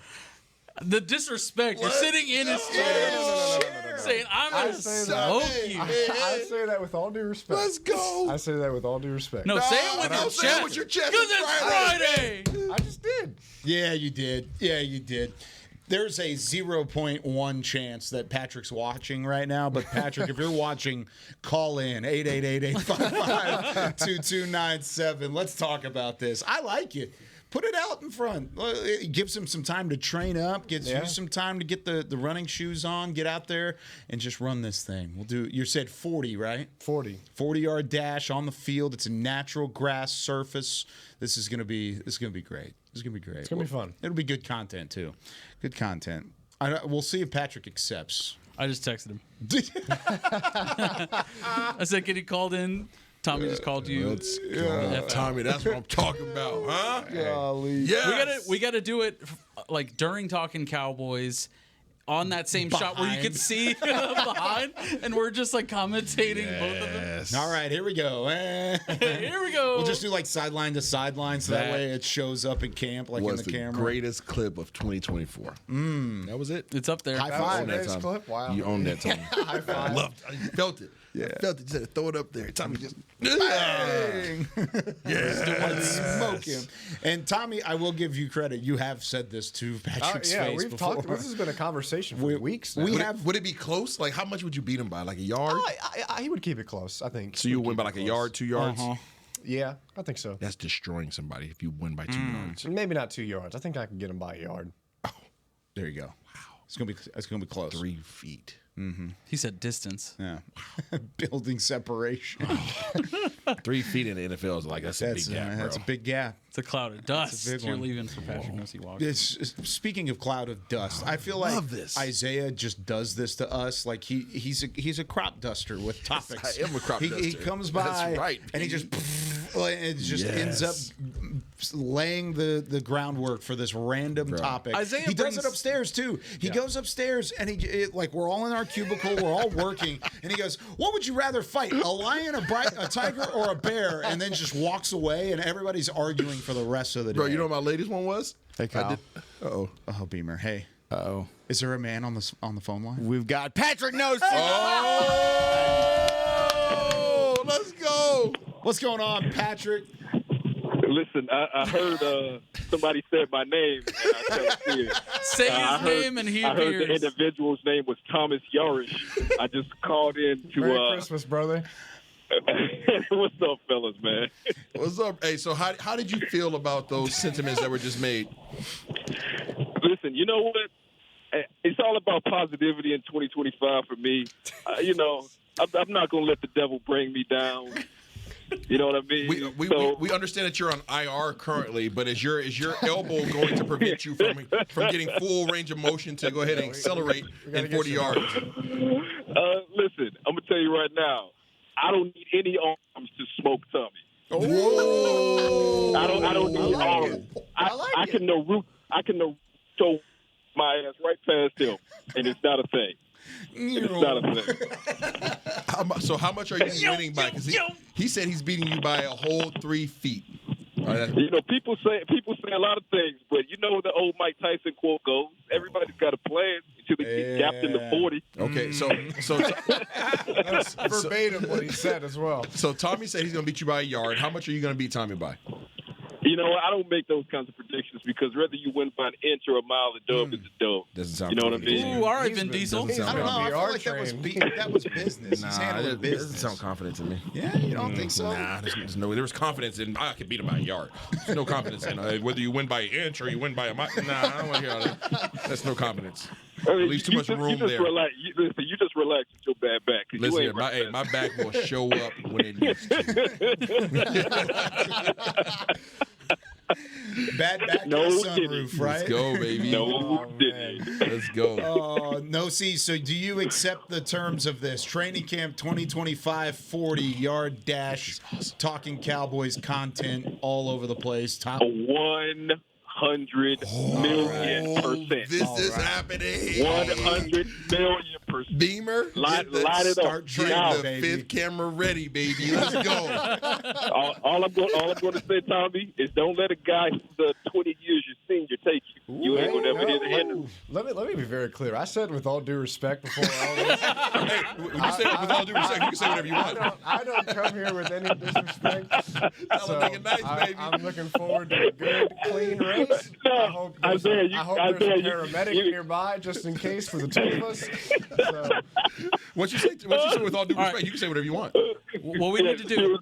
Speaker 3: The disrespect. You're sitting in his chair saying, I'm going to smoke you.
Speaker 6: I say that with all due respect.
Speaker 7: Let's go.
Speaker 6: I say that with all due respect.
Speaker 3: No, say it with your
Speaker 7: say it
Speaker 3: chest.
Speaker 7: with your chest.
Speaker 3: Because
Speaker 7: It's
Speaker 3: it's Friday.
Speaker 6: I just did.
Speaker 13: Yeah, you did. There's a 0.1 chance that Patrick's watching right now. But, Patrick, if you're watching, call in 888-855-2297. Let's talk about this. I like it. Put it out in front. It gives him some time to train up, gives you some time to get the running shoes on, get out there, and just run this thing. We'll do, you said 40, right?
Speaker 6: 40.
Speaker 13: 40-yard dash on the field. It's a natural grass surface. This is gonna be great. It's gonna be great.
Speaker 6: It's going to be fun.
Speaker 13: It'll be good content, too. Good content. We'll see if Patrick accepts.
Speaker 3: I just texted him. I said, "Can he called in?" Tommy just called you.
Speaker 7: Let's go. Tommy, that's what I'm talking about, huh?
Speaker 13: Golly.
Speaker 7: Yes.
Speaker 3: We gotta do it like during Talkin Cowboys on that same shot where you can see behind, and we're just like commentating both of them.
Speaker 13: All right, here we go.
Speaker 3: Here we go.
Speaker 13: We'll just do like sideline to sideline, so that way it shows up in camp, like
Speaker 7: was
Speaker 13: in the camera.
Speaker 7: Greatest clip of 2024. That was it.
Speaker 3: It's up there.
Speaker 13: High
Speaker 6: That was
Speaker 13: five.
Speaker 6: the greatest
Speaker 7: Tom.
Speaker 6: clip? Wow.
Speaker 7: You own that, Tommy.
Speaker 6: High five.
Speaker 7: I loved it. I felt it.
Speaker 13: Yeah.
Speaker 7: I felt it. You said to throw it up there. Tommy just
Speaker 13: Bang!
Speaker 7: yeah.
Speaker 13: Smoke him. And Tommy, I will give you credit. You have said this to Patrick's face
Speaker 6: we've
Speaker 13: before.
Speaker 6: talked. This has been a conversation for weeks now.
Speaker 7: Would it be close? Like, how much would you beat him by? Like a yard?
Speaker 6: He would keep it close, I think.
Speaker 7: So you win by like a yard, 2 yards?
Speaker 6: Yeah, I think so.
Speaker 7: That's destroying somebody if you win by 2 yards.
Speaker 6: Maybe not 2 yards. I think I can get him by a yard.
Speaker 13: There you go. Wow. It's gonna be close.
Speaker 7: 3 feet.
Speaker 3: He said distance.
Speaker 13: Yeah. Building separation.
Speaker 7: 3 feet in the NFL is like that's a big gap, bro.
Speaker 13: That's a big gap.
Speaker 3: It's a cloud of dust.
Speaker 13: big
Speaker 3: You're
Speaker 13: one.
Speaker 3: leaving for Patrick Walker.
Speaker 13: Speaking of cloud of dust, I feel like Isaiah just does this to us. Like he's a crop duster with topics.
Speaker 7: I am a crop duster.
Speaker 13: He comes by
Speaker 7: That's right,
Speaker 13: and he just ends up
Speaker 5: laying the groundwork for this random topic. He does it upstairs too. He goes upstairs and like we're all in our cubicle, we're all working, and he goes, "What would you rather fight, a lion, a tiger, or a bear?" And then just walks away, and everybody's arguing for the rest of the day.
Speaker 7: Bro, you know what my latest one was?
Speaker 8: Hey, Kyle.
Speaker 5: Oh, Beamer. Hey.
Speaker 8: Uh-oh.
Speaker 5: Is there a man on the phone line?
Speaker 8: We've got Patrik Nosey.
Speaker 7: Oh, let's go.
Speaker 5: What's going on, Patrik?
Speaker 14: Listen, I heard somebody said my name, and I felt weird.
Speaker 3: Say his name and he
Speaker 14: I heard
Speaker 3: appears.
Speaker 14: the individual's name was Thomas Yarrish. I just called in to...
Speaker 6: Merry Christmas, brother.
Speaker 14: What's up, fellas, man?
Speaker 7: What's up? Hey, so how did you feel about those sentiments that were just made?
Speaker 14: Listen, you know what? It's all about positivity in 2025 for me. I'm not going to let the devil bring me down. You know what I mean?
Speaker 7: We understand that you're on IR currently, but is your elbow going to prevent you from getting full range of motion to go ahead and accelerate in 40 yards?
Speaker 14: Listen, I'm going to tell you right now, I don't need any arms to smoke Tommy.
Speaker 7: Whoa!
Speaker 14: I don't need arms. I can Naruto my ass right past him, and it's not a thing. It's not a thing.
Speaker 7: So how much are you winning by? Because he said he's beating you by a whole 3 feet. Right.
Speaker 14: People say a lot of things, but you know the old Mike Tyson quote goes: "Everybody's got a plan until they get gapped in the 40."
Speaker 7: Okay, so
Speaker 6: that's verbatim what he said as well.
Speaker 7: So Tommy said he's going to beat you by a yard. How much are you going to beat Tommy by?
Speaker 14: You know what? I don't make those kinds of predictions because whether you win by an inch or a mile, a dub is a dub.
Speaker 7: Doesn't sound.
Speaker 14: You know what I mean?
Speaker 3: Ooh, all right, Vin Diesel.
Speaker 5: I don't know. I feel like that was business. He's handling business.
Speaker 7: Doesn't sound confident to me.
Speaker 5: Yeah, you don't think so?
Speaker 7: Nah, there's confidence in I could beat him by a yard. There's no confidence in whether you win by an inch or you win by a mile. Nah, I don't want to hear all that. That's no confidence. Leaves too much room there.
Speaker 14: Relax. You just relax with your bad back.
Speaker 7: Listen, here, my back will show up when it needs to.
Speaker 5: Bad back
Speaker 14: no
Speaker 5: in the sunroof, right?
Speaker 7: Let's go, baby. Let's go.
Speaker 5: So do you accept the terms of this? Training camp 2025 40-yard dash, Talkin Cowboys content all over the place. Top
Speaker 14: 100,000,000%.
Speaker 7: This is happening.
Speaker 14: 100,000,000%.
Speaker 7: Beamer,
Speaker 14: light it up.
Speaker 7: Get the fifth camera ready, baby. Let's go.
Speaker 14: all I'm going to say, Tommy, is don't let a guy who's 20 years your senior take you. You ain't going to ever hear the end of it.
Speaker 6: Let me be very clear. I said with all due respect before all this.
Speaker 7: Hey, when you say with all due respect, you can say whatever you want.
Speaker 6: I don't come here with any disrespect.
Speaker 7: So, nice, baby.
Speaker 6: I'm looking forward to a good, clean race. I hope there's a paramedic nearby just in case for the two of us. So.
Speaker 7: What you say with all due respect, you can say whatever you want.
Speaker 3: What we need to do,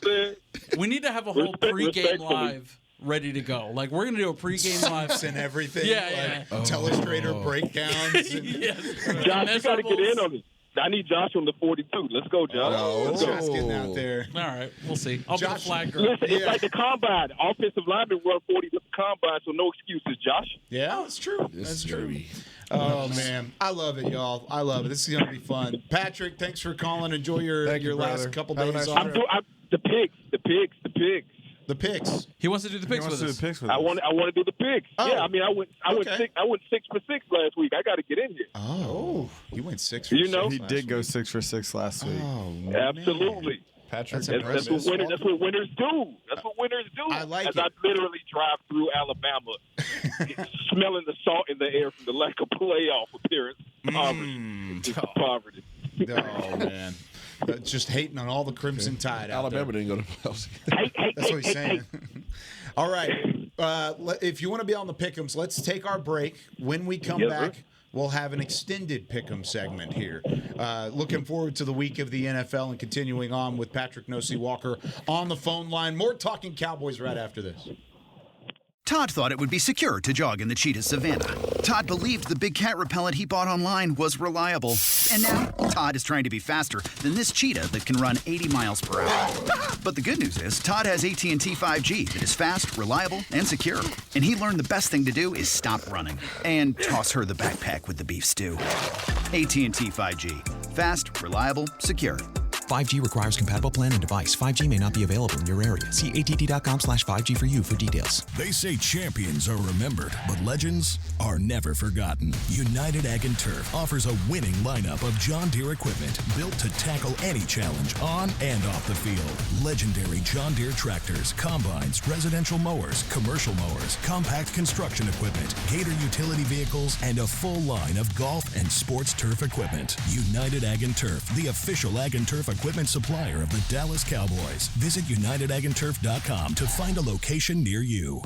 Speaker 3: we need to have a whole pregame live ready to go. Like, we're going to do a pregame live.
Speaker 5: And everything.
Speaker 3: Yeah.
Speaker 5: Telestrator breakdowns.
Speaker 3: Yes.
Speaker 14: Josh, you got to get in on it. I need Josh on the 42. Let's go, Josh.
Speaker 5: Josh getting out there.
Speaker 3: All right, we'll see. I'll be the flag girl.
Speaker 14: Listen, it's like the combine. Offensive linemen run 40 with the combine, so no excuses, Josh.
Speaker 5: Yeah, that's true. That's true. Oh, man. I love it, y'all. I love it. This is going to be fun. Patrik, thanks for calling. Enjoy your last couple days off.
Speaker 14: The picks.
Speaker 5: The picks.
Speaker 3: He wants to do the picks with us.
Speaker 14: I want to do the picks.
Speaker 5: Oh.
Speaker 14: Yeah, I mean, I went 6 for 6 last week. I got to get in here.
Speaker 5: Oh, you went 6 for 6.
Speaker 8: He did go 6 for 6 last week.
Speaker 5: Oh,
Speaker 14: absolutely.
Speaker 6: Patrik,
Speaker 14: that's what winners do. That's what winners do.
Speaker 5: I like it.
Speaker 14: I literally drive through Alabama, smelling the salt in the air from the lack of playoff appearance. Poverty.
Speaker 5: Oh man. Just hating on all the Crimson Tide.
Speaker 7: Alabama didn't go to playoffs.
Speaker 5: That's what he's saying. All right. If you want to be on the Pick'ems, let's take our break. When we come back, we'll have an extended Pick'em segment here. Looking forward to the week of the NFL and continuing on with Patrik Walker on the phone line. More Talking Cowboys right after this.
Speaker 10: Todd thought it would be secure to jog in the cheetah savanna. Todd believed the big cat repellent he bought online was reliable. And now, Todd is trying to be faster than this cheetah that can run 80 miles per hour. But the good news is, Todd has AT&T 5G that is fast, reliable, and secure. And he learned the best thing to do is stop running and toss her the backpack with the beef stew. AT&T 5G. Fast, reliable, secure.
Speaker 11: 5G requires compatible plan and device. 5G may not be available in your area. See att.com/5G for you for details.
Speaker 15: They say champions are remembered, but legends are never forgotten. United Ag and Turf offers a winning lineup of John Deere equipment built to tackle any challenge on and off the field. Legendary John Deere tractors, combines, residential mowers, commercial mowers, compact construction equipment, Gator utility vehicles, and a full line of golf and sports turf equipment. United Ag and Turf, the official Ag and Turf equipment supplier of the Dallas Cowboys. Visit UnitedAgAndTurf.com to find a location near you.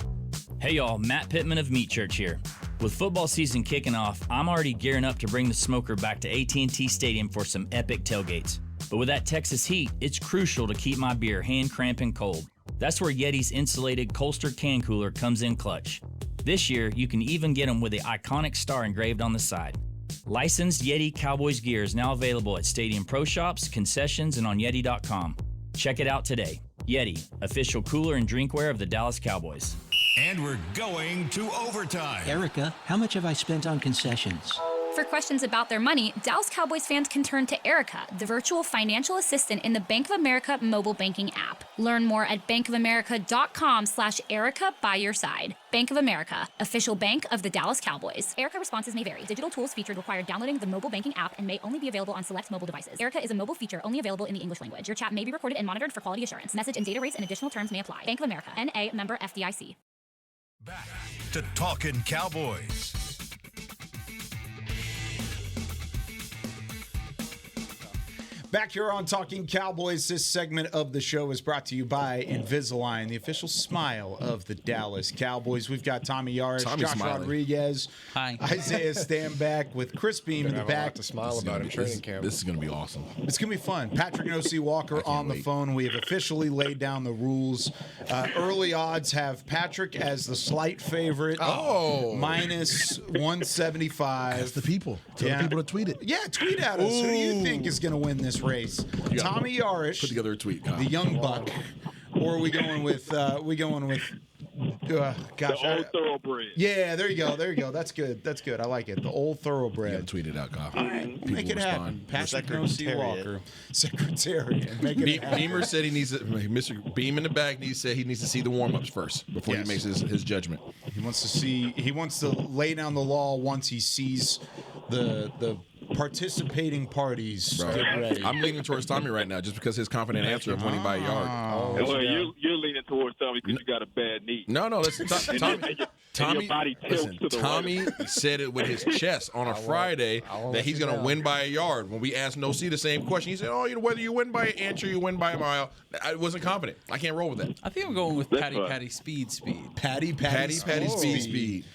Speaker 16: Hey y'all, Matt Pittman of Meat Church here. With football season kicking off, I'm already gearing up to bring the smoker back to AT&T Stadium for some epic tailgates. But with that Texas heat, it's crucial to keep my beer hand cramping cold. That's where Yeti's insulated Colster can cooler comes in clutch. This year, you can even get them with the iconic star engraved on the side. Licensed Yeti Cowboys gear is now available at Stadium Pro Shops, concessions, and on Yeti.com. Check it out today. Yeti, official cooler and drinkware of the Dallas Cowboys.
Speaker 15: And we're going to overtime.
Speaker 17: Erica, how much have I spent on concessions?
Speaker 18: For questions about their money, Dallas Cowboys fans can turn to Erica, the virtual financial assistant in the Bank of America mobile banking app. Learn more at bankofamerica.com/Erica by your side. Bank of America, official bank of the Dallas Cowboys. Erica responses may vary. Digital tools featured require downloading the mobile banking app and may only be available on select mobile devices. Erica is a mobile feature only available in the English language. Your chat may be recorded and monitored for quality assurance. Message and data rates and additional terms may apply. Bank of America, N.A., member FDIC.
Speaker 15: Back to Talkin Cowboys.
Speaker 5: Back here on Talking Cowboys, this segment of the show is brought to you by Invisalign, the official smile of the Dallas Cowboys. We've got Tommy Yarrish, Josh Rodriguez, Isaiah Stanback with Chris Beam in the back.
Speaker 6: To smile about in training camp.
Speaker 7: This is going to be awesome.
Speaker 5: It's going to be fun. Patrik and O.C. Walker on the phone. We have officially laid down the rules. Early odds have Patrik as the slight favorite. Minus 175.
Speaker 7: That's the people. Tell the people to tweet it.
Speaker 5: Yeah, tweet at us. Who do you think is going to win this race? Tommy Yarrish,
Speaker 7: put together a tweet,
Speaker 5: the young buck, or are we going with gosh,
Speaker 14: the old thoroughbred.
Speaker 5: Yeah, there you go. That's good. I like it. The old thoroughbred.
Speaker 7: You got to tweet it out, Kyle.
Speaker 5: All right, make it happen. Patrik O.C. Walker, Secretariat. Make it happen.
Speaker 7: Beamer said he needs Mr. Beam in the back said he needs to see the warm-ups first before he makes his judgment.
Speaker 5: He wants to lay down the law once he sees the participating parties.
Speaker 7: Bro, I'm leaning towards Tommy right now just because his confident answer of winning by a yard.
Speaker 14: Well, you're leaning towards Tommy because you got a bad knee.
Speaker 7: No, listen, Tommy,
Speaker 14: your body tilts to the
Speaker 7: Tommy
Speaker 14: right.
Speaker 7: said it with his chest on a Friday that he's going to win by a yard. When we asked No-C the same question, he said, whether you win by an inch or you win by a mile. I wasn't confident. I can't roll with that.
Speaker 3: I think I'm going with Patty speed.
Speaker 5: Patty speed.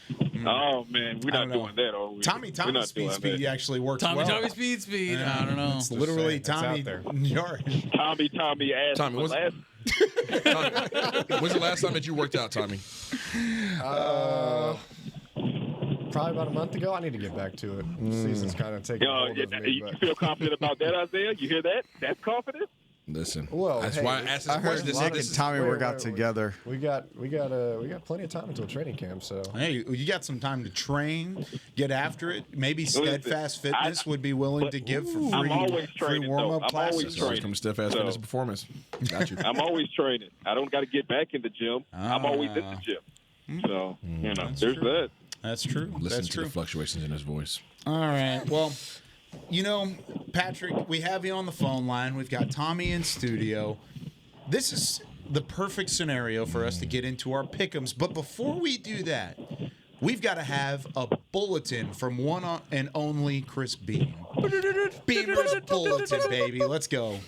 Speaker 14: Oh, man, we're not doing that, are we?
Speaker 5: Tommy speed actually works well.
Speaker 3: Tommy speed. I don't know.
Speaker 5: It's literally Tommy Yarrish.
Speaker 14: Tommy asked
Speaker 7: Tommy, when's the last time that you worked out, Tommy?
Speaker 6: Probably about a month ago. I need to get back to it. Season's kind of taking hold of me.
Speaker 14: You feel confident about that, Isaiah? You hear that? That's confidence?
Speaker 7: Listen,
Speaker 6: well,
Speaker 7: that's why I asked this question.
Speaker 8: Nick and Tommy work out together.
Speaker 6: We got plenty of time until training camp. So
Speaker 5: hey, you got some time to train, get after it. Maybe Steadfast Fitness would be willing to give for free warm-up classes.
Speaker 7: From Steadfast Fitness Performance. Got you.
Speaker 14: I'm always training. I don't got to get back in the gym. I'm always in the gym. So there's that.
Speaker 5: That's true.
Speaker 7: Listen to the fluctuations in his voice.
Speaker 5: All right. Well. Patrik, we have you on the phone line. We've got Tommy in studio. This is the perfect scenario for us to get into our pick'ems. But before we do that, we've got to have a bulletin from one and only Chris Beam. Beamer's bulletin, baby. Let's go.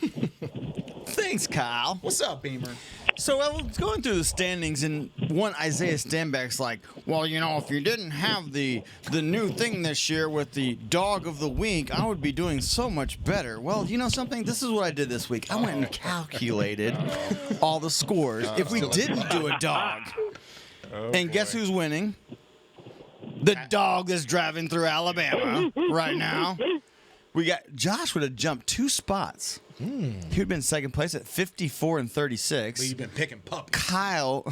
Speaker 8: Thanks, Kyle.
Speaker 5: What's up, Beamer?
Speaker 8: So I was going through the standings, and one Isaiah Stanback's like, well, if you didn't have the new thing this year with the dog of the week, I would be doing so much better. Well, you know something? This is what I did this week. I went and calculated all the scores. If we didn't do a dog, and guess who's winning? The dog that's driving through Alabama right now. Josh would have jumped 2 spots. He would have been second place at 54 and 36.
Speaker 5: But you've been picking puppies.
Speaker 8: Kyle,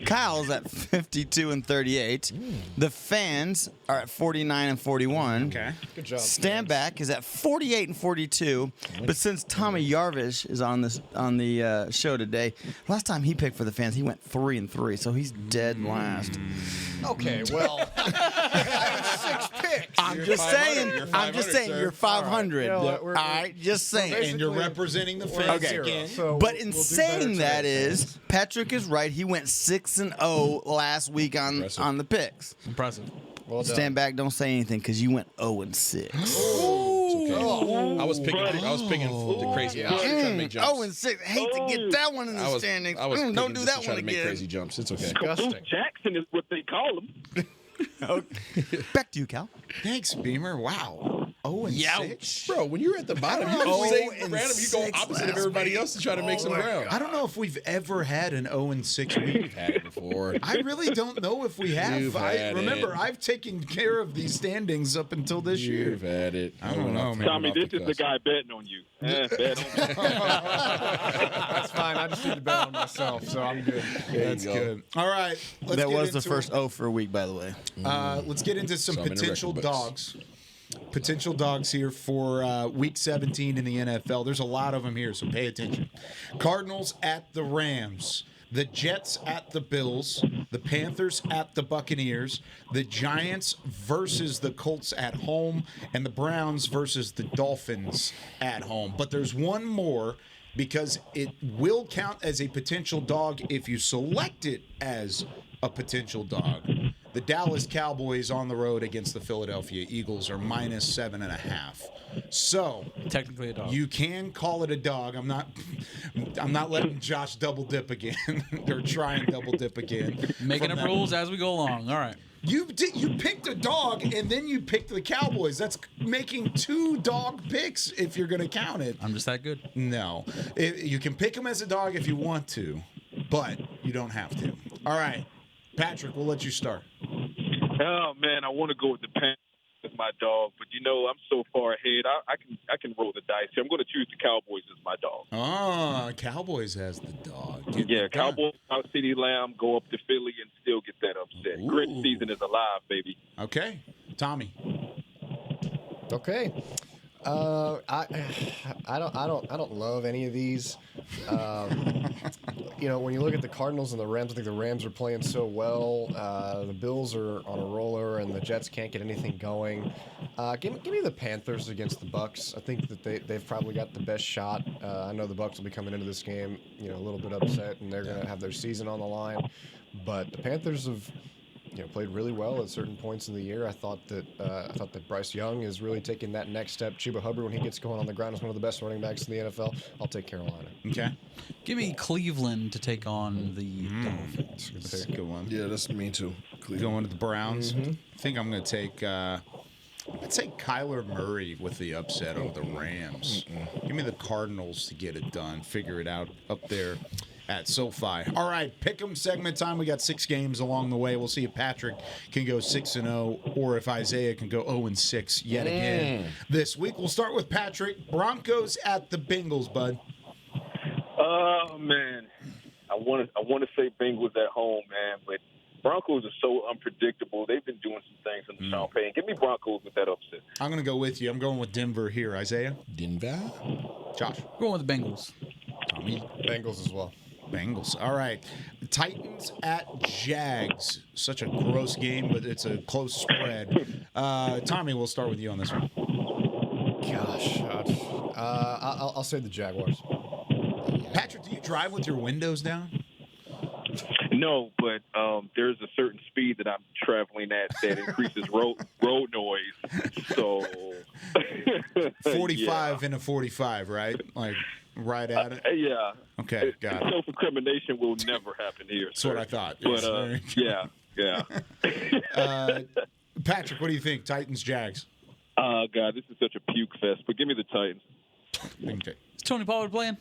Speaker 8: Kyle's at 52-38. The fans are at 49-41.
Speaker 13: Okay.
Speaker 6: Good job.
Speaker 8: Stanback is at 48-42. But since Tommy Yarrish is on the show today, last time he picked for the fans, he went 3-3, so he's dead last.
Speaker 6: Okay, well, 6 picks.
Speaker 8: I'm just saying. You're 500. All right, just saying.
Speaker 5: And you're representing the fans again.
Speaker 6: So
Speaker 8: But in saying that is, Patrik is right. He went 6-0 last week on the picks.
Speaker 3: Impressive.
Speaker 6: Well done.
Speaker 8: Stand back, don't say anything because you went 0-6.
Speaker 7: I was picking the crazy. I was trying to make jumps.
Speaker 8: 0-6. Hate to get that one in the standings. Don't do that one
Speaker 7: to make
Speaker 8: again.
Speaker 7: crazy jumps. It's okay.
Speaker 14: Caboose Jackson is what they call him.
Speaker 8: Back to you, Cal.
Speaker 13: Thanks, Beamer. Wow. 0-6.
Speaker 7: Bro, when you're at the bottom, you don't say random. You go opposite of everybody else to try to make some ground.
Speaker 13: I don't know if we've ever had an 0-6 week.
Speaker 7: We've had it before.
Speaker 13: I really don't know if we have.
Speaker 7: You've had
Speaker 13: Remember,
Speaker 7: it.
Speaker 13: I've taken care of these standings up until this year.
Speaker 7: You've had it.
Speaker 13: I don't know, man.
Speaker 14: Tommy, this is the guy betting on you. Bet on me.
Speaker 6: That's fine. I just need to bet on myself, so I'm good.
Speaker 13: That's good. All right.
Speaker 8: That was the first O for a week, by the way.
Speaker 13: Let's get into some
Speaker 7: So I'm in the
Speaker 13: potential
Speaker 7: record books.
Speaker 13: dogs. Potential dogs here for Week 17 in the NFL. There's a lot of them here, so pay attention. Cardinals at the Rams. The Jets at the Bills. The Panthers at the Buccaneers. The Giants versus the Colts at home. And the Browns versus the Dolphins at home. But there's one more because it will count as a potential dog if you select it as a potential dog. The Dallas Cowboys on the road against the Philadelphia Eagles are -7.5. So
Speaker 3: Technically a dog.
Speaker 13: you can call it a dog. I'm not letting Josh double dip again or try and double dip again.
Speaker 3: Making
Speaker 13: from
Speaker 3: up
Speaker 13: that.
Speaker 3: rules as we go along. All right.
Speaker 13: You picked a dog and then you picked the Cowboys. That's making 2 dog picks if you're going to count it.
Speaker 3: I'm just that good.
Speaker 13: No. You can pick them as a dog if you want to, but you don't have to. All right. Patrik, we'll let you start.
Speaker 14: Oh man, I want to go with the Panthers as my dog, but I'm so far ahead. I can roll the dice here. I'm going to choose the Cowboys as my dog.
Speaker 13: Oh, Cowboys has the dog.
Speaker 14: Cowboys out CeeDee Lamb, go up to Philly and still get that upset.
Speaker 13: Ooh.
Speaker 14: Grit season is alive, baby.
Speaker 13: Okay, Tommy.
Speaker 6: Okay. I don't love any of these. When you look at the Cardinals and the Rams, I think the Rams are playing so well. The Bills are on a roller, and the Jets can't get anything going. Give me the Panthers against the Bucks. I think that they've probably got the best shot. I know the Bucks will be coming into this game, a little bit upset, and they're going to have their season on the line. But the Panthers have played really well at certain points in the year. I thought that Bryce Young is really taking that next step. Chuba Hubbard, when he gets going on the ground, is one of the best running backs in the NFL. I'll take Carolina.
Speaker 13: Okay.
Speaker 3: Give me Cleveland to take on the Dolphins.
Speaker 13: That's a good one.
Speaker 7: Yeah, that's me too.
Speaker 13: Going to the Browns. I think I'm going to take. I'd take Kyler Murray with the upset over the Rams. Give me the Cardinals to get it done. Figure it out up there at SoFi. All right, pick'em segment time. We got 6 games along the way. We'll see if Patrik can go 6-0 or if Isaiah can go 0-6 yet again this week. We'll start with Patrik. Broncos at the Bengals, bud.
Speaker 14: Oh man, I want to say Bengals at home, man, but Broncos are so unpredictable. They've been doing some things in the Sean Payton. Give me Broncos with that upset.
Speaker 13: I'm going to go with you. I'm going with Denver here. Isaiah?
Speaker 7: Denver?
Speaker 13: Josh?
Speaker 3: Going with the Bengals.
Speaker 13: Tommy?
Speaker 6: Bengals as well.
Speaker 13: Bengals. All right. Titans at Jags. Such a gross game, but it's a close spread. Tommy, we'll start with you on this one.
Speaker 6: Gosh. I'll say the Jaguars.
Speaker 13: Patrik, do you drive with your windows down?
Speaker 14: No, but there's a certain speed that I'm traveling at that increases road noise. So
Speaker 13: 45 in a 45, right? Like right at it?
Speaker 14: Yeah.
Speaker 13: Okay, got it.
Speaker 14: Self-incrimination will never happen here.
Speaker 13: That's what I thought.
Speaker 14: But yeah.
Speaker 13: Patrik, what do you think? Titans, Jags?
Speaker 14: God, this is such a puke fest, but give me the Titans.
Speaker 13: Okay.
Speaker 3: Is Tony Pollard playing?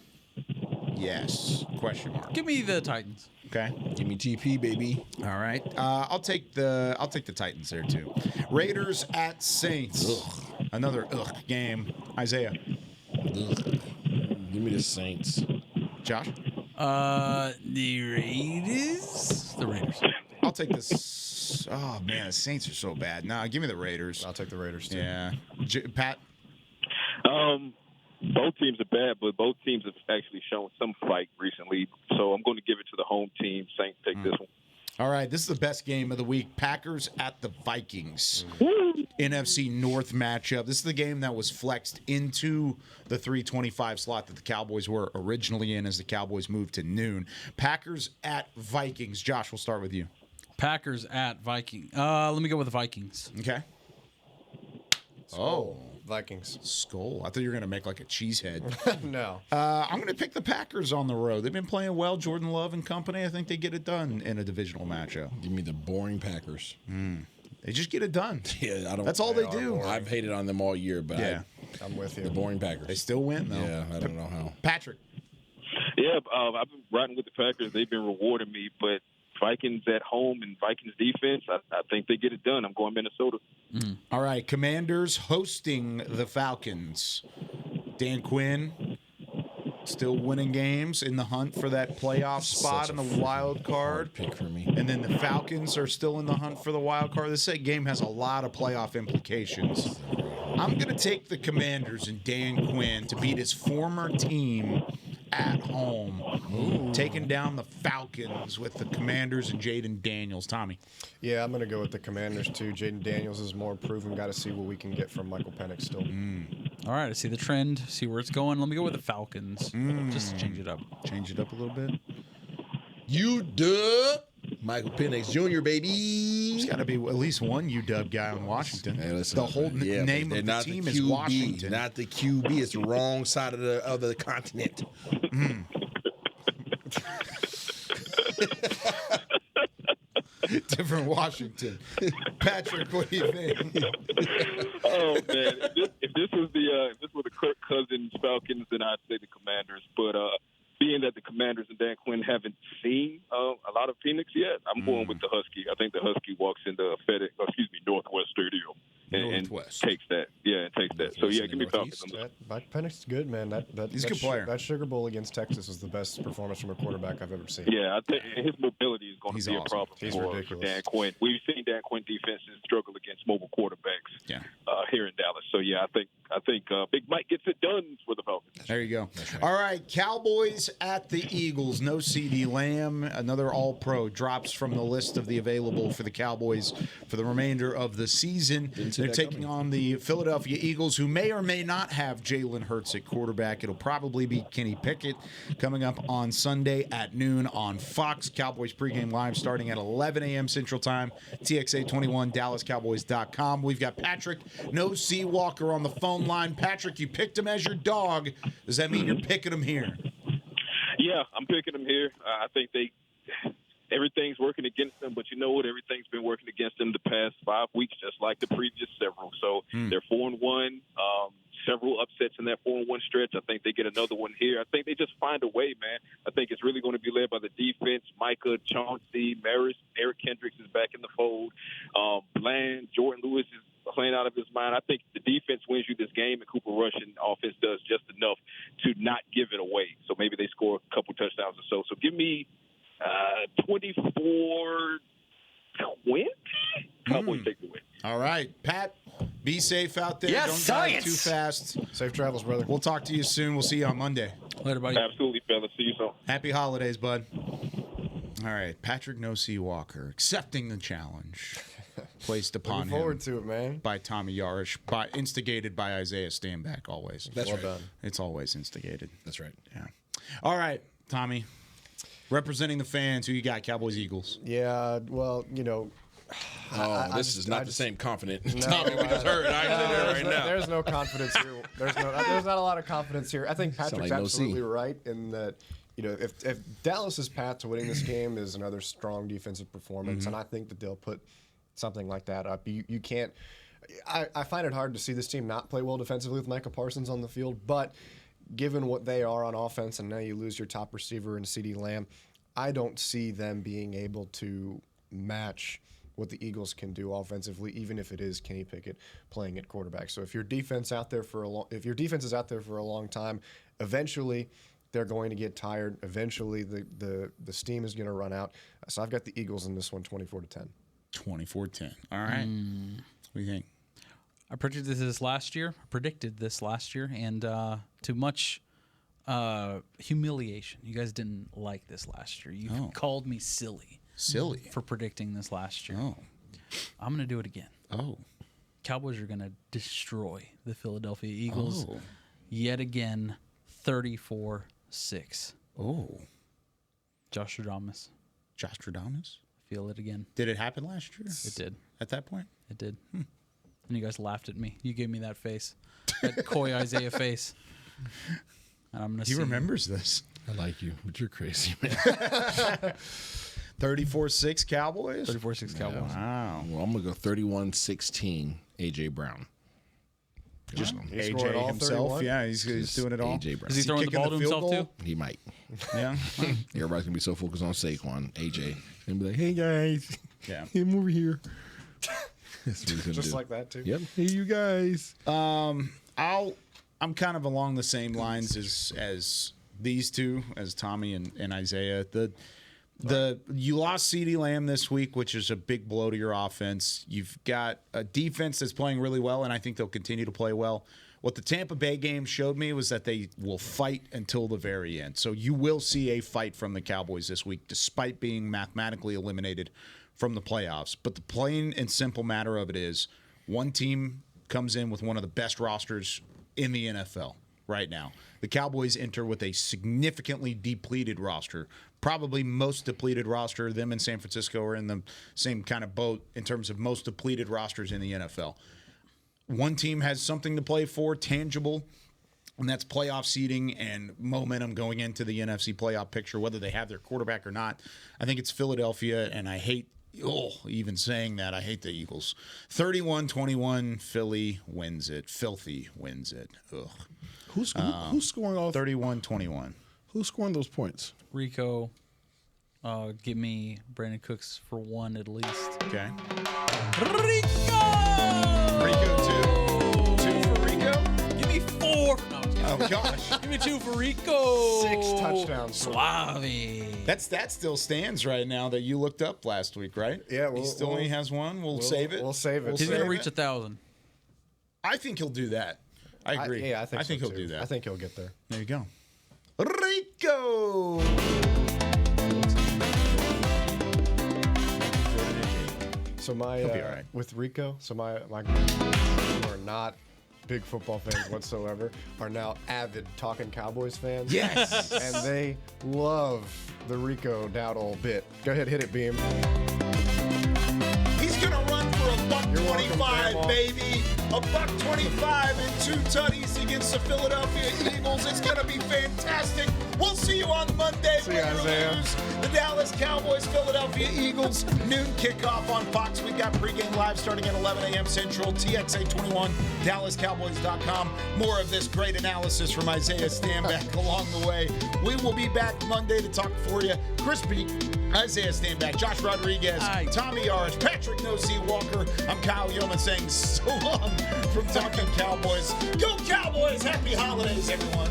Speaker 13: Yes. Question mark.
Speaker 3: Give me the Titans.
Speaker 13: Okay.
Speaker 7: Give me TP, baby.
Speaker 13: All right. I'll take the Titans there too. Raiders at Saints. Another game. Isaiah.
Speaker 7: Give me the Saints.
Speaker 13: Josh.
Speaker 3: The Raiders. The Raiders.
Speaker 13: I'll take this. Oh man, the Saints are so bad. Nah, give me the Raiders.
Speaker 6: I'll take the Raiders too.
Speaker 13: Yeah, Pat.
Speaker 14: Both teams are bad, but both teams have actually shown some fight recently. So I'm going to give it to the home team. Saints take this one.
Speaker 13: All right, this is the best game of the week. Packers at the Vikings. NFC North matchup. This is the game that was flexed into the 3:25 slot that the Cowboys were originally in as the Cowboys moved to noon. Packers at Vikings. Josh, we'll start with you.
Speaker 3: Packers at Vikings. Let me go with the Vikings.
Speaker 13: Okay.
Speaker 6: Oh, Vikings.
Speaker 13: Skull. I thought you were going to make like a cheesehead.
Speaker 6: No.
Speaker 13: I'm going to pick the Packers on the road. They've been playing well. Jordan Love and company. I think they get it done in a divisional matchup.
Speaker 7: Give me the boring Packers.
Speaker 13: They just get it done.
Speaker 7: Yeah, I don't.
Speaker 13: That's all they do.
Speaker 7: I've hated on them all year, but
Speaker 13: Yeah.
Speaker 6: I'm with you.
Speaker 7: the boring Packers.
Speaker 13: They still win, though.
Speaker 7: Yeah, I don't know how.
Speaker 13: Patrik.
Speaker 14: Yeah, I've been riding with the Packers. They've been rewarding me, but Vikings at home and Vikings defense, I think they get it done. I'm going Minnesota.
Speaker 13: All right, Commanders hosting the Falcons. Dan Quinn still winning games in the hunt for that playoff spot in the wild card.
Speaker 7: Pick for me.
Speaker 13: And then the Falcons are still in the hunt for the wild card. This game has a lot of playoff implications. I'm going to take the Commanders and Dan Quinn to beat his former team at home, taking down the Falcons with the Commanders and Jaden Daniels. Tommy.
Speaker 6: Yeah, I'm going to go with the Commanders too. Jaden Daniels is more proven. Got to see what we can get from Michael Penix still.
Speaker 3: All right, I see the trend, see where it's going. Let me go with the Falcons. Just to change it up.
Speaker 13: Change it up a little bit.
Speaker 7: UW. Michael Penix Jr., baby.
Speaker 13: There's got to be at least one UW guy in Washington.
Speaker 7: Hey, listen,
Speaker 13: the whole name of the team is Washington.
Speaker 7: Not the QB. It's the wrong side of the continent.
Speaker 13: Different Washington. Patrik, what do you think?
Speaker 14: Oh man, if this was the Kirk Cousins Falcons, then I'd say the Commanders. But being that the Commanders and Dan Quinn haven't seen a lot of Phoenix yet, I'm going with the Husky. I think the Husky walks into Northwest Stadium and takes that. Yeah, and takes that. So yeah, give me Falcons.
Speaker 6: Mike Penix is good, man.
Speaker 13: He's a good player.
Speaker 6: That Sugar Bowl against Texas was the best performance from a quarterback I've ever seen.
Speaker 14: Yeah, I think his mobility is going to be a problem for Dan Quinn. We've seen Dan Quinn defenses struggle against mobile quarterbacks here in Dallas. So yeah, I think Big Mike gets it done for the Falcons.
Speaker 13: There you go. Right. All right, Cowboys at the Eagles. No CD Lamb. Another All-Pro drops from the list of the available for the Cowboys for the remainder of the season. They're taking on the Philadelphia Eagles, who may or may not have Jalen Hurts at quarterback. It'll probably be Kenny Pickett coming up on Sunday at noon on Fox. Cowboys pregame live starting at 11 a.m. Central Time. TXA21, DallasCowboys.com. We've got Patrik No C Walker on the phone line. Patrik, you picked him as your dog. Does that mean you're picking him here?
Speaker 14: Yeah, I'm picking them here. I think everything's working against them, but you know what? Everything's been working against them the past 5 weeks, just like the previous several. So they're 4-1. Several upsets in that 4-1 stretch. I think they get another one here. I think they just find a way, man. I think it's really going to be led by the defense. Micah, Chauncey, Maris, Eric Kendricks is back in the fold. Bland, Jordan Lewis is playing out of his mind. I think the defense wins you this game, and Cooper Rush and offense does just enough to not give it away. So maybe they score a couple touchdowns or so. So give me 24-20. Cowboys take the win.
Speaker 13: All right, Pat, be safe out there.
Speaker 8: Yes,
Speaker 13: Don't drive too fast.
Speaker 6: Safe travels, brother.
Speaker 13: We'll talk to you soon. We'll see you on Monday.
Speaker 3: Later, buddy.
Speaker 14: Absolutely, fellas. See you soon.
Speaker 13: Happy holidays, bud. All right, Patrik No C Walker accepting the challenge placed upon
Speaker 6: Looking forward to it, man.
Speaker 13: by Tommy Yarrish, instigated by Isaiah Stanback. Always.
Speaker 7: That's right.
Speaker 6: Done.
Speaker 13: It's always instigated.
Speaker 7: That's right.
Speaker 13: Yeah. All right, Tommy. Representing the fans, who you got? Cowboys, Eagles.
Speaker 6: Yeah, well, you know.
Speaker 7: This is not the same confident.
Speaker 6: No,
Speaker 7: Tommy, we just heard. I ain't there right now.
Speaker 6: There's no confidence here. There's not a lot of confidence here. I think Patrick's
Speaker 7: like
Speaker 6: absolutely right in that. You know, if Dallas's path to winning this game is another strong defensive performance, and I think that they'll put something like that up. You can't. I find it hard to see this team not play well defensively with Micah Parsons on the field, but given what they are on offense, and now you lose your top receiver in CeeDee Lamb, I don't see them being able to match what the Eagles can do offensively, even if it is Kenny Pickett playing at quarterback. So if your defense is out there for a long time, eventually They're going to get tired. Eventually, the steam is going to run out. So I've got the Eagles in this one, 24-10.
Speaker 13: 24-10. All right. What do you think?
Speaker 3: I predicted this last year, and to much humiliation. You guys didn't like this last year. You called me silly. For predicting this last year.
Speaker 13: Oh.
Speaker 3: I'm going to do it again.
Speaker 13: Oh.
Speaker 3: Cowboys are going to destroy the Philadelphia Eagles yet again, 34-6.
Speaker 13: Oh.
Speaker 3: Josh Rodriguez. Feel it again.
Speaker 13: Did it happen last year?
Speaker 3: It did.
Speaker 13: At that point?
Speaker 3: It did. And you guys laughed at me. You gave me that face. That coy Isaiah face. And I'm gonna
Speaker 13: He remembers this.
Speaker 7: I like you, but you're crazy, man.
Speaker 13: 34-6 Cowboys?
Speaker 3: 34-6 Cowboys.
Speaker 13: Wow.
Speaker 7: Well, I'm going to go 31-16 A.J. Brown.
Speaker 13: Just
Speaker 6: He
Speaker 13: AJ
Speaker 6: scored all
Speaker 13: himself.
Speaker 6: 31?
Speaker 13: Yeah, he's doing it all.
Speaker 7: A.J. Brown.
Speaker 3: Is he throwing the ball to himself too?
Speaker 7: He might.
Speaker 13: Yeah.
Speaker 7: Everybody's going to be so focused on Saquon. A.J. And be like, hey, guys.
Speaker 13: Yeah.
Speaker 7: Him over here. That's what he's gonna
Speaker 6: Just
Speaker 7: do.
Speaker 6: like that, too.
Speaker 7: Yep. Hey, you guys.
Speaker 13: I'm kind of along the same lines as these two, as Tommy and Isaiah. You lost CeeDee Lamb this week, which is a big blow to your offense. You've got a defense that's playing really well, and I think they'll continue to play well. What the Tampa Bay game showed me was that they will fight until the very end. So you will see a fight from the Cowboys this week, despite being mathematically eliminated from the playoffs. But the plain and simple matter of it is, one team comes in with one of the best rosters in the NFL right now. The Cowboys enter with a significantly depleted roster, probably most depleted roster. Them and San Francisco are in the same kind of boat in terms of most depleted rosters in the NFL. One team has something to play for, tangible, and that's playoff seeding and momentum going into the NFC playoff picture, whether they have their quarterback or not. I think it's Philadelphia, and I hate even saying that. I hate the Eagles. 31-21, Philly wins it. Filthy wins it. Ugh.
Speaker 7: Who's scoring all
Speaker 13: 31-21?
Speaker 7: Who's scoring those points?
Speaker 3: Rico. Give me Brandon Cooks for one at least.
Speaker 13: Okay.
Speaker 3: Rico
Speaker 13: 2 for Rico?
Speaker 3: Give me 4. No,
Speaker 13: oh, gosh.
Speaker 3: Give me 2 for Rico.
Speaker 6: 6 touchdowns.
Speaker 3: Suave.
Speaker 13: That still stands right now that you looked up last week, right?
Speaker 6: Yeah.
Speaker 13: He still only has one. We'll save it.
Speaker 6: We'll save it.
Speaker 3: He's going to reach 1,000.
Speaker 13: I think he'll do that. I agree.
Speaker 6: I think
Speaker 13: he'll
Speaker 6: so,
Speaker 13: do
Speaker 6: too.
Speaker 13: that.
Speaker 6: I think he'll get there.
Speaker 13: There you go. Rico.
Speaker 6: So my
Speaker 13: He'll be all right.
Speaker 6: with Rico, so my who are not big football fans whatsoever are now avid Talkin Cowboys fans.
Speaker 13: Yes.
Speaker 6: And they love the Rico Dowdle bit. Go ahead, hit it, Beam.
Speaker 5: He's going to run for $125,
Speaker 6: Grandma.
Speaker 5: baby. $125 and 2 tutties against the Philadelphia Eagles. It's going to be fantastic. We'll see you on Monday.
Speaker 6: See you, Isaiah.
Speaker 5: The Dallas Cowboys, Philadelphia Eagles. Noon kickoff on Fox. We've got pregame live starting at 11 a.m. Central. TXA 21, DallasCowboys.com. More of this great analysis from Isaiah Stanback along the way. We will be back Monday to talk for you. Chris Peak, Isaiah Stanback, Josh Rodriguez, Tommy Yarrish, Patrik Walker. I'm Kyle Youmans saying so long from Talkin Cowboys. Go Cowboys! Happy holidays, everyone.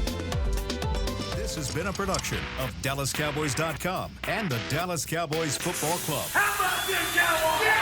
Speaker 1: This has been a production of DallasCowboys.com and the Dallas Cowboys Football Club.
Speaker 2: How about this, Cowboys?